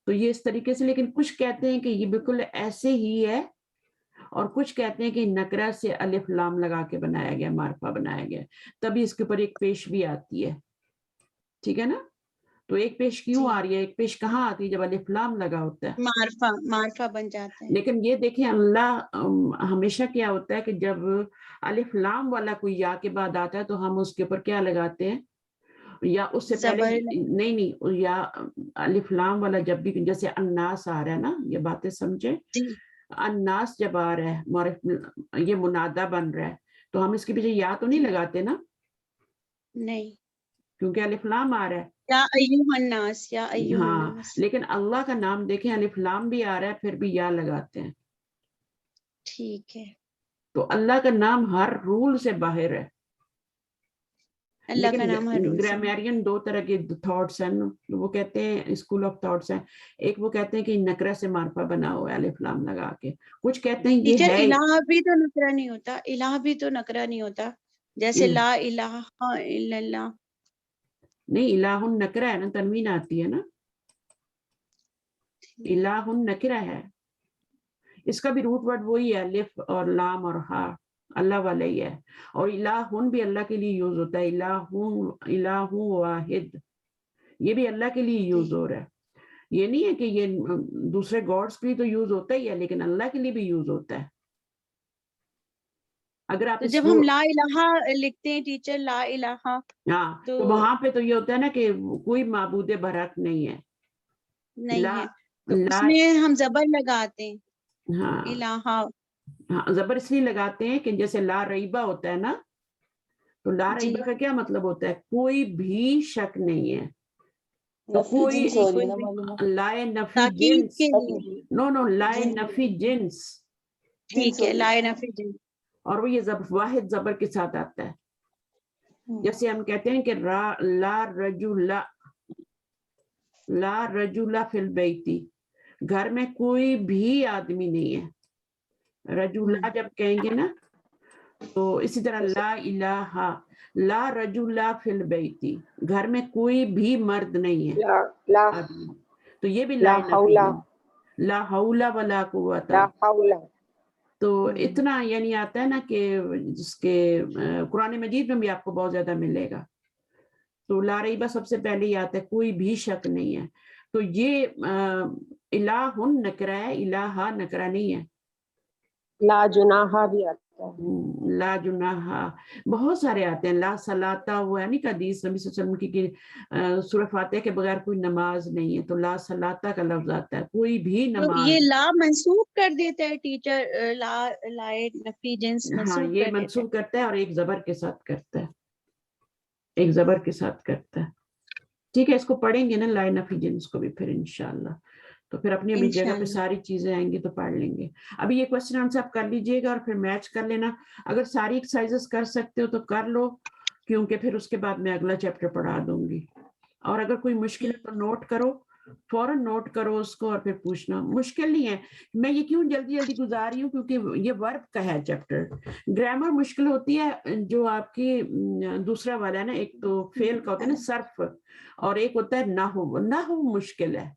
تو یہ اس طریقے سے. لیکن کچھ کہتے ہیں کہ یہ بالکل ایسے ہی ہے, اور کچھ کہتے ہیں کہ نکرہ سے الف لام لگا کے بنایا گیا, معرفہ بنایا گیا, تبھی اس کے اوپر ایک پیش بھی آتی ہے. ٹھیک ہے نا. تو ایک پیش کیوں آ رہی ہے, ایک پیش کہاں آتی ہے, جب الف لام لگا ہوتا ہے, معرفہ بن جاتا ہے. لیکن یہ دیکھیں اللہ ہمیشہ کیا ہوتا ہے کہ جب الف لام والا کوئی یا کے بعد آتا ہے تو ہم اس کے اوپر کیا لگاتے ہیں, یا اس سے پہلے نہیں, یا الف لام والا جب بھی, جیسے الناس آ رہا ہے نا, یہ باتیں سمجھے, الناس جب آ رہا ہے یہ منادہ بن رہا ہے, تو ہم اس کے پیچھے یا تو نہیں لگاتے نا, نہیں, کیونکہ الف لام آ رہا ہے. یا ایھا الناس, یا ایھا ہاں, الناس. لیکن اللہ کا نام دیکھیں الف لام بھی آ رہا ہے, پھر بھی یا لگاتے ہیں. ٹھیک ہے. تو اللہ کا نام ہر رول سے باہر ہے. اللہ کا لیکن نام ہر رول سے. گرامیرین 2 طرح کے تھاٹس ہیں, وہ کہتے ہیں اسکول آف تھاٹس ہیں. ایک وہ کہتے ہیں کہ نکرہ سے معرفہ بنا ہوا ہے الف لام لگا کے. کچھ کہتے ہیں یہ ٹیچر ہے, الہ بھی تو نکرہ نہیں ہوتا, الہ بھی تو نکرہ نہیں ہوتا, جیسے لا الہ الا اللہ. نہیں, الہ نکرہ ہے نا, تنوین آتی ہے نا, الہ نکرہ ہے. اس کا بھی روٹ ورڈ وہی ہے, الف اور لام اور ہا, اللہ والا ہی ہے. اور الہن بھی اللہ کے لیے یوز ہوتا ہے, الہ واحد, یہ بھی اللہ کے لیے یوز ہو رہا ہے. یہ نہیں ہے کہ یہ دوسرے گاڈس کے لیے تو یوز ہوتا ہی ہے, لیکن اللہ کے لیے بھی یوز ہوتا ہے. اگر آپ تو جب ہم لا الہ لکھتے ہیں ٹیچر, لا الہ, ہاں, تو وہاں پہ تو یہ ہوتا ہے نا کہ کوئی معبود برحق نہیں ہے, نہیں ہے, تو اس میں ہم زبر لگاتے ہیں. ہاں, الہ, زبر اس لیے لگاتے ہیں کہ جیسے لا ریبہ ہوتا ہے نا, تو لا ریبہ کا کیا مطلب ہوتا ہے, کوئی بھی شک نہیں ہے. تو کوئی لائے نفی جنس, نو لائے نفی جنس, ٹھیک ہے, لائے نفی جنس. اور وہ یہ واحد زبر کے ساتھ آتا ہے. جیسے ہم کہتے ہیں کہ لا رجل فی البیت, گھر میں کوئی بھی آدمی نہیں ہے. رجلا جب کہیں گے نا, تو اسی طرح لا الہ, لا رجل فی البیت, گھر میں کوئی بھی مرد نہیں ہے. تو یہ بھی لا نفی ہے, لا حول ولا قوت. تو اتنا یعنی آتا ہے نا کہ جس کے قرآن مجید میں بھی آپ کو بہت زیادہ ملے گا. تو لا ریبہ سب سے پہلے ہی آتا ہے, کوئی بھی شک نہیں ہے. تو یہ الہ نکرہ ہے, الہ نکرہ نہیں ہے. لا جناح بھی آتا ہے, لا جناح بہت سارے آتے ہیں. لا صلاۃ ہوا ہے نہیں, حدیث نبی صلی اللہ علیہ وسلم کی کہ سورہ فاتحہ کے بغیر کوئی نماز نہیں ہے, تو لا صلاۃ کا لفظ آتا ہے, کوئی بھی نماز. یہ لا منسوب کر دیتا ہے ٹیچر, لائے نفی جنس ہاں, منسوب یہ کر دیتا ہے. منسوب کرتا ہے, اور ایک زبر کے ساتھ کرتا ہے, ایک زبر کے ساتھ کرتا ہے. ٹھیک ہے, اس کو پڑھیں گے نا لائے نفی جنس کو بھی پھر انشاءاللہ. تو پھر اپنی اپنی جگہ پہ ساری چیزیں آئیں گی تو پڑھ لیں گے. ابھی یہ کوشچن آنسر آپ کر لیجئے گا اور پھر میچ کر لینا. اگر ساری ایکسرسائزز کر سکتے ہو تو کر لو, کیونکہ پھر اس کے بعد میں اگلا چیپٹر پڑھا دوں گی. اور اگر کوئی مشکل ہے تو نوٹ کرو, فوراً نوٹ کرو اس کو اور پھر پوچھنا. مشکل نہیں ہے, میں یہ کیوں جلدی جلدی گزار رہی ہوں کیونکہ یہ ورب کا ہے چیپٹر. گرامر مشکل ہوتی ہے جو آپ کی دوسرا والا ہے نا, ایک تو فعل کا ہوتا ہے نا صرف, اور ایک ہوتا ہے نحو. نحو مشکل ہے,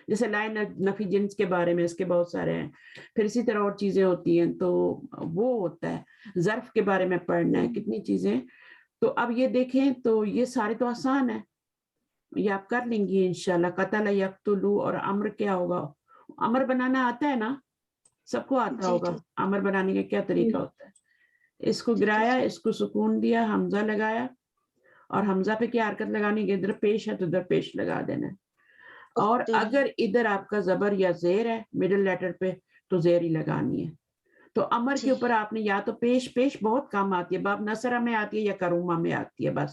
جیسے لائن نفی جنس کے بارے میں اس کے بہت سارے ہیں, پھر اسی طرح اور چیزیں ہوتی ہیں تو وہ ہوتا ہے. ظرف کے بارے میں پڑھنا ہے, کتنی چیزیں. تو اب یہ دیکھیں تو یہ سارے تو آسان ہے, یہ آپ کر لیں گی انشاءاللہ. قتل یقتلو, اور امر کیا ہوگا؟ امر بنانا آتا ہے نا, سب کو آتا ہوگا امر بنانے کا کیا طریقہ ہوتا ہے. اس کو گرایا, اس کو سکون دیا, حمزہ لگایا, اور حمزہ پہ کیا حرکت لگانی ہے؟ ادھر پیش ہے تو ادھر پیش لگا دینا ہے. اور اگر ادھر آپ کا زبر یا زیر ہے مڈل لیٹر پہ تو زیر ہی لگانی ہے. تو امر کے اوپر آپ نے یا تو پیش, پیش بہت کم آتی ہے, باب نصرہ میں آتی ہے یا کرومہ میں آتی ہے, بس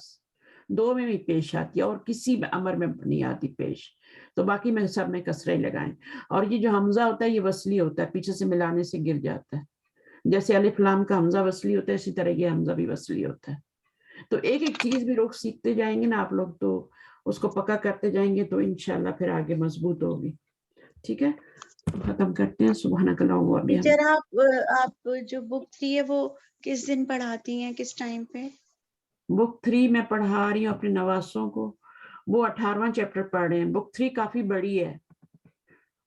دو میں بھی پیش آتی ہے, اور کسی امر میں نہیں آتی پیش. تو باقی میں سب میں کسرہ ہی لگائیں. اور یہ جو حمزہ ہوتا ہے یہ وصلی ہوتا ہے, پیچھے سے ملانے سے گر جاتا ہے. جیسے الف لام کا حمزہ وصلی ہوتا ہے, اسی طرح یہ حمزہ بھی وصلی ہوتا ہے. تو ایک ایک چیز بھی لوگ سیکھتے جائیں گے نا آپ لوگ, تو اس کو پکا کرتے جائیں گے تو انشاءاللہ پھر آگے مضبوط ہوگی. ٹھیک ہے, ختم کرتے ہیں. سبحانک اللہم و بحمدک. ٹیچر آپ جو بک 3 ہے وہ کس دن پڑھاتی ہیں, کس ٹائم پہ؟ بک 3 میں پڑھا رہی ہوں اپنے نواسوں کو, وہ 18واں چیپٹر پڑھ رہے ہیں. بک 3 کافی بڑی ہے,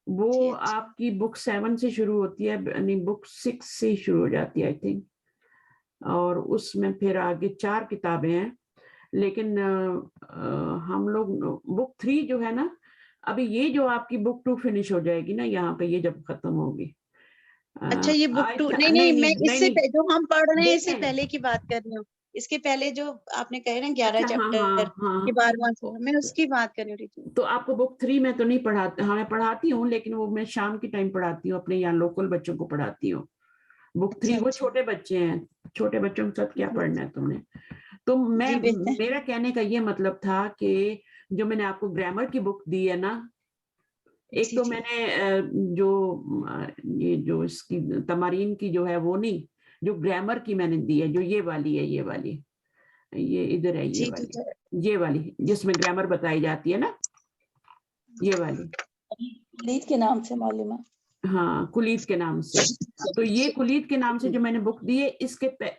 وہ آپ کی بک 7 سے شروع ہوتی ہے, یعنی بک 6 سے شروع ہو جاتی ہے آئی تھنک, اور اس میں پھر آگے 4 کتابیں ہیں. لیکن ہم لوگ بک 3 جو ہے نا, ابھی یہ جو آپ کی بک 2 فنش ہو جائے گی نا یہاں پہ, یہ جب ختم ہوگی. اچھا یہ بک 2 نہیں میں اس سے جو ہم پڑھ رہے ہیں اس سے پہلے کی بات کر رہی ہوں. اس کے پہلے جو آپ نے کہے نا 11 چیپٹر کے 12واں, میں اس کی بات کر رہی ہوں. تو آپ کو بک 3 میں تو نہیں پڑھاتی, ہاں میں پڑھاتی ہوں, لیکن وہ میں شام کے ٹائم پڑھاتی ہوں, اپنے یہاں لوکل بچوں کو پڑھاتی ہوں. بک 3 وہ چھوٹے بچے ہیں, چھوٹے بچوں کے ساتھ کیا پڑھنا ہے تم نے. تو میں میرا کہنے کا یہ مطلب تھا کہ جو میں نے آپ کو گرامر کی بک دی ہے نا, ایک تو میں نے جو اس کی تمارین کی جو ہے وہ نہیں, جو گرامر کی میں نے دی ہے, جو یہ والی ہے, یہ ادھر ہے, یہ والی جس میں گرامر بتائی جاتی ہے نا, یہ والی کلید کے نام سے معلوم ہے. ہاں, کلید کے نام سے. تو یہ کلید کے نام سے جو میں نے بک دی ہے,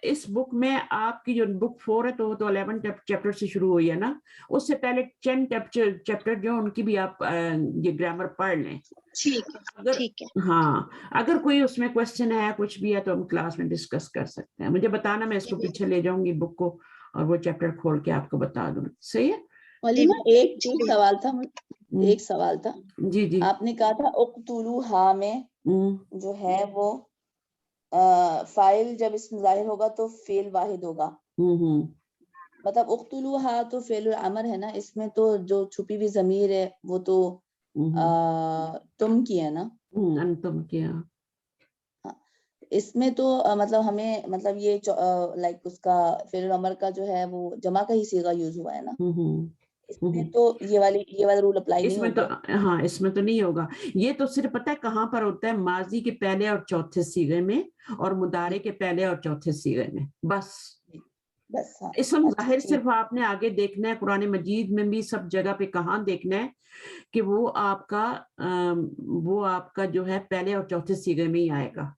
اس بک میں آپ کی جو بک 4 ہے تو 11 چیپٹر سے شروع ہوئی ہے نا, اس سے پہلے 10 چیپٹر جو ان کی بھی آپ یہ گرامر پڑھ لیں. ٹھیک ہے. ہاں, اگر کوئی اس میں کوشچن ہے کچھ بھی ہے تو ہم کلاس میں ڈسکس کر سکتے ہیں. مجھے بتانا, میں اس کو پیچھے لے جاؤں گی بک کو, اور وہ چیپٹر کھول کے آپ کو بتا دوں. صحیح ہے. ایک سوال تھا. جی آپ نے کہا تھا اقتلوہا میں جو ہے وہ فاعل جب اسم ظاہر ہوگا تو فعل واحد ہوگا. مطلب اقتلوہا تو فعل الامر ہے نا, اس میں تو جو چھپی ہوئی ضمیر ہے وہ تو تم کی ہے نا, انتم کیا. اس میں تو مطلب ہمیں مطلب یہ لائک اس کا فعل الامر کا جو ہے وہ جمع کا ہی صیغہ یوز ہوا ہے نا, اس میں تو یہ والا رول اپلائی نہیں ہوگا. ہاں, اس میں تو نہیں ہوگا. یہ تو صرف پتہ ہے کہاں پر ہوتا ہے, ماضی کے پہلے اور چوتھے صیغے میں, اور مضارع کے پہلے اور چوتھے صیغے میں, بس. اسم ظاہر صرف آپ نے آگے دیکھنا ہے, قرآن مجید میں بھی سب جگہ پہ کہاں دیکھنا ہے کہ وہ آپ کا جو ہے پہلے اور چوتھے صیغے میں ہی آئے گا.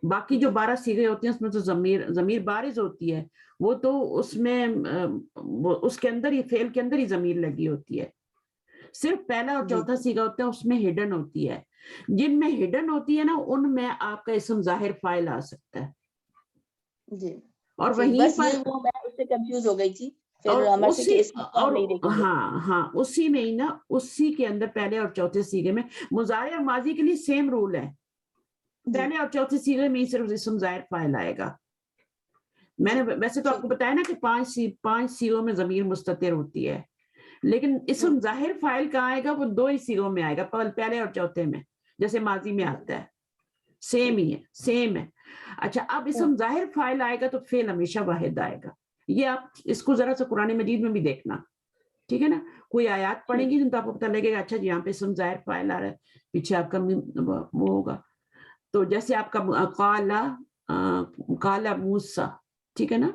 باقی جو 12 صیغے ہوتے ہیں اس میں تو ضمیر بارز ہوتی ہے, وہ تو اس میں اس کے اندر ہی فعل کے اندر ہی ضمیر لگی ہوتی ہے. صرف پہلا اور چوتھا صیغہ ہوتا ہے اس میں ہڈن ہوتی ہے. جن میں ہڈن ہوتی ہے نا ان میں آپ کا اسم ظاہر فاعل آ سکتا ہے. جی, اور وہیں پر میں اس سے کنفیوز ہو گئی تھی. ہاں, اسی میں ہی نا, اسی کے اندر پہلے اور چوتھے صیغے میں مضارع اور ماضی کے لیے سیم رول ہے. پہلے اور چوتھے صیغے میں ہی صرف اسم ظاہر فاعل آئے گا. میں نے ویسے تو آپ کو بتایا نا کہ 5 صیغوں میں ضمیر مستتر ہوتی ہے, لیکن اسم ظاہر فاعل کہاں آئے گا, وہ 2 ہی صیغوں میں آئے گا, پہلے اور چوتھے میں, جیسے ماضی میں آتا ہے. سیم ہی ہے, سیم ہے. اچھا, اب اسم ظاہر فاعل آئے گا تو فعل ہمیشہ واحد آئے گا. یہ آپ اس کو ذرا سا قرآن مجید میں بھی دیکھنا, ٹھیک ہے نا. کوئی آیات پڑھیں گی تو آپ کو پتہ لگے گا اچھا جی یہاں پہ اسم ظاہر فاعل آ رہا ہے, پیچھے آپ کا وہ ہوگا. تو جیسے آپ کا قال موسیٰ, ٹھیک ہے نا,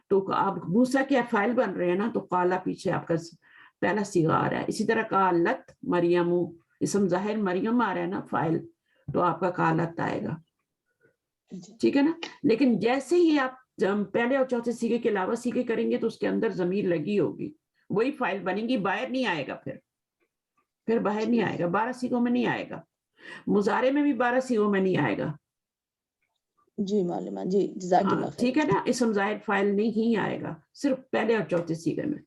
تو آپ موسیٰ کے فاعل بن رہے ہیں نا, تو قال پیچھے آپ کا پہلا صیغہ آ رہا ہے. اسی طرح قالت مریم, اسم ظاہر مریم آ رہا ہے نا فاعل, تو آپ کا قالت آئے گا. ٹھیک ہے نا. لیکن جیسے ہی آپ پہلے اور چوتھے سیغے کے علاوہ سیغے کریں گے تو اس کے اندر ضمیر لگی ہوگی, وہی فاعل بنیں گی, باہر نہیں آئے گا. پھر باہر نہیں آئے گا, 12 سیغوں میں نہیں آئے گا. مضارع میں بھی 12 سیغوں میں نہیں آئے گا. جی معلومہ, جی جزاک اللہ خیر. ٹھیک ہے نا. اسم ظاہر فاعل نہیں آئے گا, صرف پہلے اور چوتھے سیغے میں.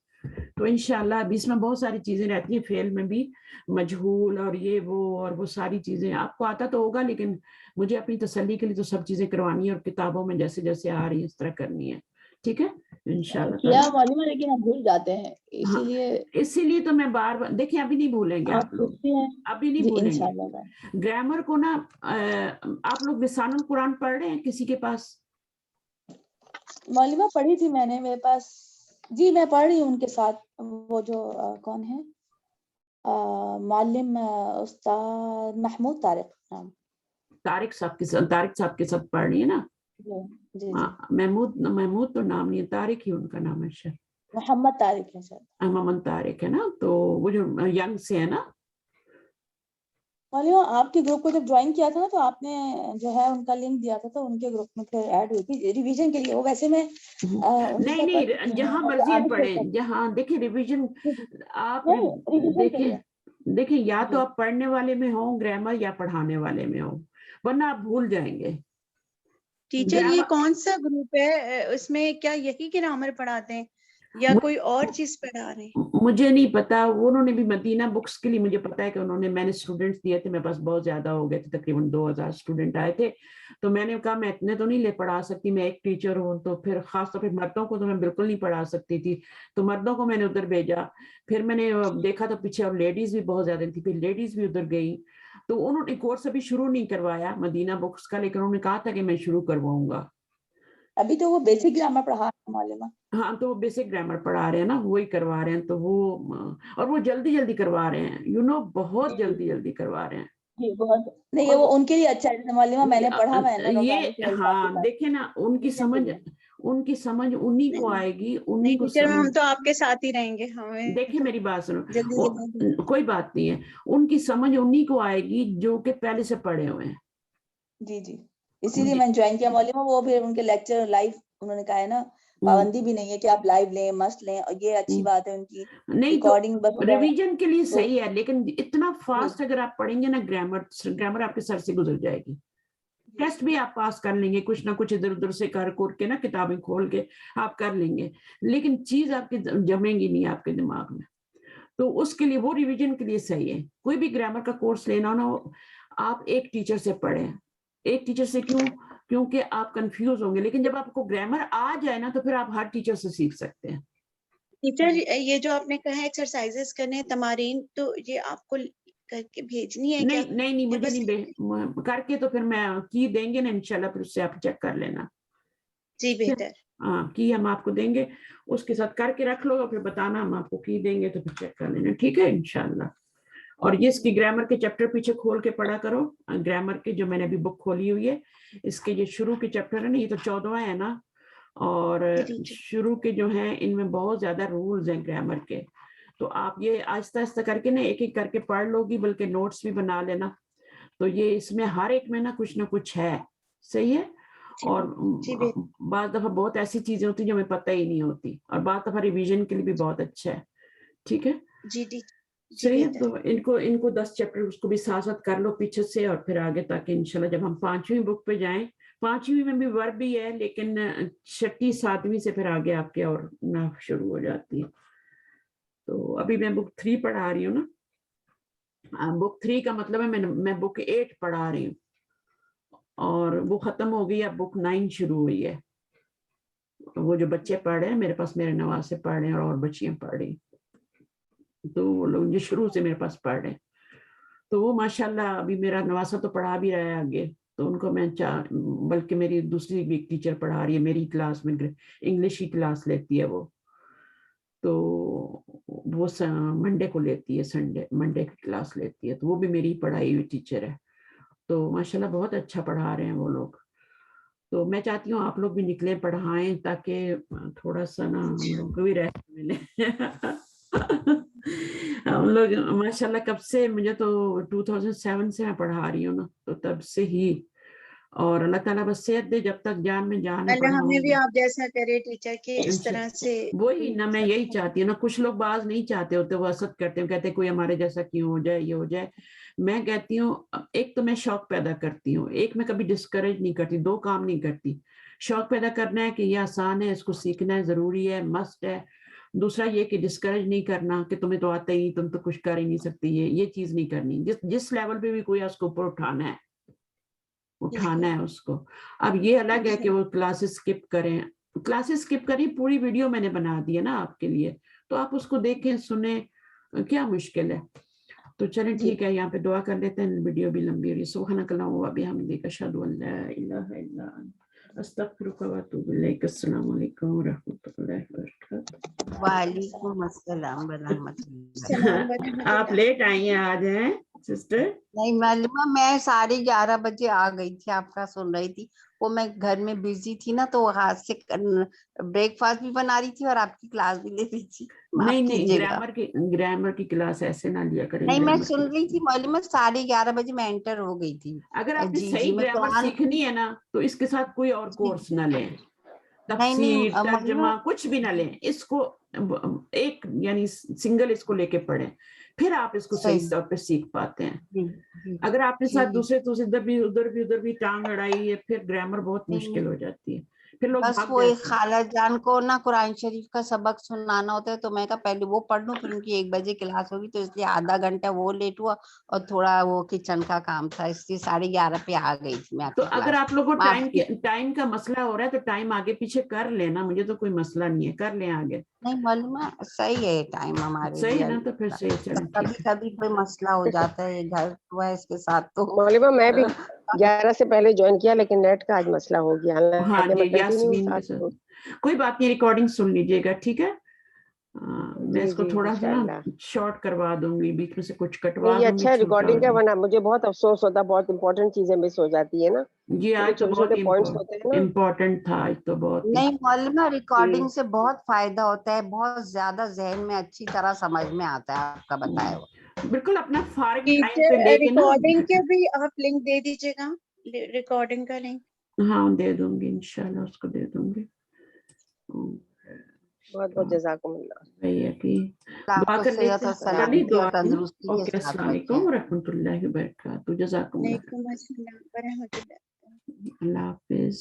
تو انشاءاللہ اب اس میں بہت ساری چیزیں رہتی ہیں, فعل میں بھی مجہول اور یہ وہ ساری چیزیں آپ کو آتا تو ہوگا, لیکن مجھے اپنی تسلی کے لیے تو سب چیزیں کروانی ہے, اور کتابوں میں جیسے جیسے آ رہی ہیں اس طرح کرنی ہے. ٹھیک ہے انشاءاللہ کیا معلومہ, لیکن ہم بھول جاتے ہیں, اسی لیے تو میں بار بار دیکھیں, ابھی نہیں بھولیں گے آپ لوگ, ابھی نہیں بھولیں گے. گرامر کو نا آپ لوگ لسان القرآن پڑھ رہے ہیں کسی کے پاس؟ معلومہ پڑھی تھی میں نے, میرے پاس. جی میں پڑھ رہی ہوں ان کے ساتھ. وہ جو کون ہے معلم استاد محمود طارق نام. طارق صاحب کے ساتھ پڑھ رہی ہے نا. جی محمود تو نام نہیں ہے, طارق ہی ان کا نام ہے شاید. محمد طارق ہے شاید. محمد طارق ہے نا. تو وہ جو ینگ سے ہے نا. معلومہ آپ کے گروپ کو جب جوائن کیا تھا نا, تو آپ نے جو ہے ان کا لنک دیا تھا, تو ان کے گروپ میں پھر ایڈ ہوئی تھی ریویژن کے لیے. وہ ویسے میں نہیں جہاں مرضی پڑھیں, جہاں دیکھیں ریویژن آپ دیکھیں یا تو آپ پڑھنے والے میں ہوں گرامر, یا پڑھانے والے میں ہوں, ورنہ آپ بھول جائیں گے. ٹیچر یہ کون سا گروپ ہے, اس میں کیا یہی گرامر پڑھاتے ہیں یا کوئی اور چیز پڑھا رہے ہیں؟ مجھے نہیں پتا. انہوں نے بھی مدینہ بکس کے لیے مجھے پتا ہے کہ انہوں نے, میں نے اسٹوڈنٹس دیے تھے, میرے پاس بہت زیادہ ہو گئے تھے, تقریباً 2000 اسٹوڈنٹ آئے تھے. تو میں نے کہا میں اتنے تو نہیں لے پڑھا سکتی, میں ایک ٹیچر ہوں. تو پھر خاص طور پہ مردوں کو تو میں بالکل نہیں پڑھا سکتی تھی, تو مردوں کو میں نے ادھر بھیجا. پھر میں نے دیکھا تو پیچھے اور لیڈیز بھی بہت زیادہ تھی, پھر لیڈیز بھی ادھر گئی. تو انہوں نے کورس ابھی شروع نہیں کروایا مدینہ بکس کا, لیکن انہوں نے کہا تھا کہ میں شروع کرواؤں گا. ابھی تو وہ بیسک گرامر پڑھا رہا ہے معلومہ. ہاں تو وہ بیسک گرامر پڑھا رہے ہیں نا, وہی کروا رہے ہیں. تو وہ اور وہ جلدی کروا رہے ہیں, بہت جلدی کروا رہے ہیں. جی بہت نہیں, وہ ان کے لیے اچھا ہے معلومہ. میں نے پڑھا, میں نے یہ ہاں دیکھیں نا, ان کی سمجھ انہی کو آئے گی, انہی کو ٹیچر ہم تو آپ کے ساتھ ہی رہیں گے. ہمیں دیکھیں میری بات سنو, کوئی بات نہیں ہے, ان کی سمجھ انہی کو آئے گی جو کہ پہلے سے پڑھے ہوئے ہیں. جی اسی لیے میں نے جوائن کیا معلومہ. وہ پھر ان کے لیکچر لائیو انہوں نے کہا ہے نا, پابندی بھی نہیں ہے کہ آپ لائیو لیں, مست لیں, اور یہ اچھی بات ہے ان کی. نہیں تو ریویژن کے لیے صحیح ہے, لیکن اتنا فاسٹ اگر آپ پڑھیں گے نا گرامر آپ کے سر سے گزر جائے گی. ٹیسٹ بھی آپ پاس کر لیں گے, کچھ نہ کچھ ادھر ادھر سے کر کے نا, کتابیں کھول کے آپ کر لیں گے, لیکن چیز آپ کی جمیں گی نہیں آپ کے دماغ میں. تو اس کے لیے وہ ریویژن کے لیے صحیح ہے. کوئی بھی گرامر کا کورس لینا نا, آپ ایک ٹیچر سے پڑھیں. ایک ٹیچر سے کیونکہ آپ کنفیوز ہوں گے, لیکن جب آپ کو گرامر آ جائے نا, تو پھر آپ ہر ٹیچر سے سیکھ سکتے ہیں. ٹیچر یہ جو آپ نے کہا ایکسرسائزز کرنے, تمارین, تو یہ آپ کو کر کے بھیجنی ہے کیا؟ نہیں مجھے نہیں کر کے, تو پھر میں کی دیں گے نا انشاءاللہ, پھر اس سے آپ چیک کر لینا. جی بہتر. ہاں کی ہم آپ کو دیں گے, اس کے ساتھ کر کے رکھ لو, پھر بتانا, ہم آپ کو کی دیں گے, تو پھر چیک کر لینا. ٹھیک ہے انشاءاللہ. اور یہ اس کی گرامر کے چیپٹر پیچھے کھول کے پڑھا کرو. گرامر کے جو میں نے ابھی بک کھولی ہوئی ہے, اس کے یہ شروع کے چیپٹر ہے نا, یہ تو 14واں ہے نا, اور شروع کے جو ہیں ان میں بہت زیادہ رولز ہیں گرامر کے. تو آپ یہ آہستہ آہستہ کر کے نا, ایک ایک کر کے پڑھ لو گی, بلکہ نوٹس بھی بنا لینا. تو یہ اس میں ہر ایک میں نا کچھ نہ کچھ ہے. صحیح ہے. اور بعض دفعہ بہت ایسی چیزیں ہوتی ہیں جو ہمیں پتہ ہی نہیں ہوتی, اور بعض دفعہ ریویژن کے لیے بھی بہت اچھا ہے. ٹھیک ہے. جی صحیح ہے. تو ان کو 10 چیپٹر اس کو بھی ساتھ ساتھ کر لو پیچھے سے, اور پھر آگے, تاکہ انشاءاللہ جب ہم 5ویں بک پہ جائیں, 5ویں میں بھی ورب بھی ہے, لیکن 6 7ویں سے پھر آگے آپ کے اور نحو شروع ہو جاتی ہے. تو ابھی میں بک 3 پڑھا رہی ہوں نا. بک 3 کا مطلب ہے میں بک 8 پڑھا رہی ہوں, اور وہ ختم ہو گئی, اب بک 9 شروع ہوئی ہے. وہ جو بچے پڑھ رہے ہیں میرے پاس, میرے نواسے پڑھ رہے ہیں, اور بچیاں پڑھ رہی, تو وہ لوگ جو شروع سے میرے پاس پڑھ رہے ہیں. تو وہ ماشاءاللہ ابھی میرا نواسا تو پڑھا بھی رہا ہے آگے, تو ان کو میں بلکہ میری دوسری بھی ٹیچر پڑھا رہی ہے میری کلاس میں, انگلش کی کلاس لیتی ہے وہ. تو وہ منڈے کو لیتی ہے, سنڈے منڈے کی کلاس لیتی ہے, تو وہ بھی میری پڑھائی ہوئی ٹیچر ہے, تو ماشاءاللہ بہت اچھا پڑھا رہے ہیں وہ لوگ. تو میں چاہتی ہوں آپ لوگ بھی نکلیں پڑھائیں تاکہ تھوڑا سا نا ہم لوگ کو بھی ریسٹ ملے. ہم لوگ ماشاءاللہ کب سے, مجھے تو 2007 سے میں پڑھا رہی ہوں نا, تو تب سے ہی, اور اللہ تعالیٰ بس صحت دے جب تک جان میں جان ہے اللہ ہمیں بھی پڑھاؤں آپ جیسا کرے ٹیچر کے اس طرح سے. وہی نا, میں یہی چاہتی ہوں نا. کچھ لوگ باز نہیں چاہتے ہوتے, وہ حسد کرتے ہیں, کہتے ہیں کوئی ہمارے جیسا کیوں ہو جائے, یہ ہو جائے. میں کہتی ہوں ایک تو میں شوق پیدا کرتی ہوں, ایک میں کبھی ڈسکریج نہیں کرتی, دو کام نہیں کرتی. شوق پیدا کرنا ہے کہ یہ آسان ہے, اس کو سیکھنا ہے, ضروری ہے, مسٹ ہے. دوسرا یہ کہ ڈسکریج نہیں کرنا کہ تمہیں تو آتا ہی, تم تو کچھ کر ہی نہیں سکتی, یہ چیز نہیں کرنی. جس لیول پہ بھی کوئی ہے اس کو اوپر اٹھانا ہے اس کو. اب یہ الگ ہے کہ وہ کلاسز اسکپ کریں, کلاسز اسکپ کریں, پوری ویڈیو میں نے بنا دی ہے نا آپ کے لیے, تو آپ اس کو دیکھیں سنیں, کیا مشکل ہے. تو چلیں ٹھیک ہے, یہاں پہ دعا کر لیتے ہیں, ویڈیو بھی لمبی ہو رہی ہے. سبحانک اللہم و بحمدک, اشہد ان لا الہ الا انت, استغفرک و اتوب الیک. السلام علیکم و رحمۃ اللہ وبرکاتہ. وعلیکم السلام ورحمۃ اللہ. آپ لیٹ آئی ہیں آج ہیں سسٹر؟ نہیں معلومہ, میں 11:30 بجے آ گئی تھی, آپ کا سن رہی تھی. وہ میں گھر میں بزی تھی نا, تو ہاتھ سے بریک فاسٹ بھی بنا رہی تھی اور آپ کی کلاس بھی لے رہی تھی. نہیں, گرامر کی کلاس ایسے نہ لیا کریں. نہیں میں سن رہی تھی معلومہ, 11:30 بجے میں انٹر ہو گئی تھی. اگر آپ نے جی صحیح میں گرامر سیکھنی ہے نا, تو اس کے ساتھ کوئی اور کورس نہ لیں, تفسیر ترجمہ کچھ بھی نہ لیں. اس کو ایک یعنی سنگل اس کو لے کے پڑھیں, پھر آپ اس کو صحیح طور پہ سیکھ پاتے ہیں. اگر آپ کے ساتھ دوسرے ادھر بھی ٹانگ اڑائی ہے, پھر گرامر بہت مشکل ہو جاتی ہے, پھر لوگ بس وہ ایک خالہ جان کو نا قرآن شریف کا سبق سنانا ہوتا ہے, تو میں کہا پہلے وہ پڑھ لوں, پھر ان کی 1 بجے کلاس ہوگی, تو اس لیے آدھا گھنٹہ وہ لیٹ ہوا, اور تھوڑا وہ کچن کا کام تھا, اس لیے 11:30 پہ آ گئی تھی میں. تو اگر آپ لوگوں کو ٹائم کا مسئلہ ہو رہا ہے تو ٹائم آگے پیچھے کر لینا, مجھے تو کوئی مسئلہ نہیں ہے, کر لیں آگے. نہیں معلوم ہے, صحیح ہے ٹائم ہمارے صحیح لیے. نا, تو پھر صحیح. چلیں کبھی کبھی کوئی مسئلہ ہو جاتا ہے, گھر ہوا ہے اس کے ساتھ. تو معلومہ میں بھی 11 سے پہلے جوائن کیا, لیکن نیٹ کا آج مسئلہ ہو گیا. ہاں جی, یاسمین کے ساتھ کوئی بات نہیں, ریکارڈنگ سن لیجیے گا, ٹھیک ہے. میں اس کو تھوڑا سا نا شارٹ کروا دوں گی, بیچ میں سے کچھ کٹوا یہ دوں گی. اچھا ہے ریکارڈنگ کا, ورنہ مجھے بہت افسوس ہوتا, بہت امپورٹنٹ چیزیں مس ہو جاتی ہے نا. جی آج تو بہت امپورٹنٹ تھا, آج تو بہت. نہیں معلومہ, ریکارڈنگ سے بہت فائدہ ہوتا ہے, بہت زیادہ ذہن میں اچھی طرح سمجھ میں آتا ہے آپ کا بتایا ہوا. بالکل اپنا فارغ ٹائم پہ لے کے نا. ریکارڈنگ کے بھی آپ لنک دے دیجیے گا, ریکارڈنگ کا لنک. ہاں دے دوں گی انشاءاللہ, اس کو دے دوں گی. بہت بہت جزاکم اللہ. بھیا کی دعا کر لیتے ہیں. دعا. اوکے, السلام علیکم ورحمۃ اللہ وبرکاتہ. جزاکم اللہ. وعلیکم السلام ورحمۃ اللہ. اللہ حافظ.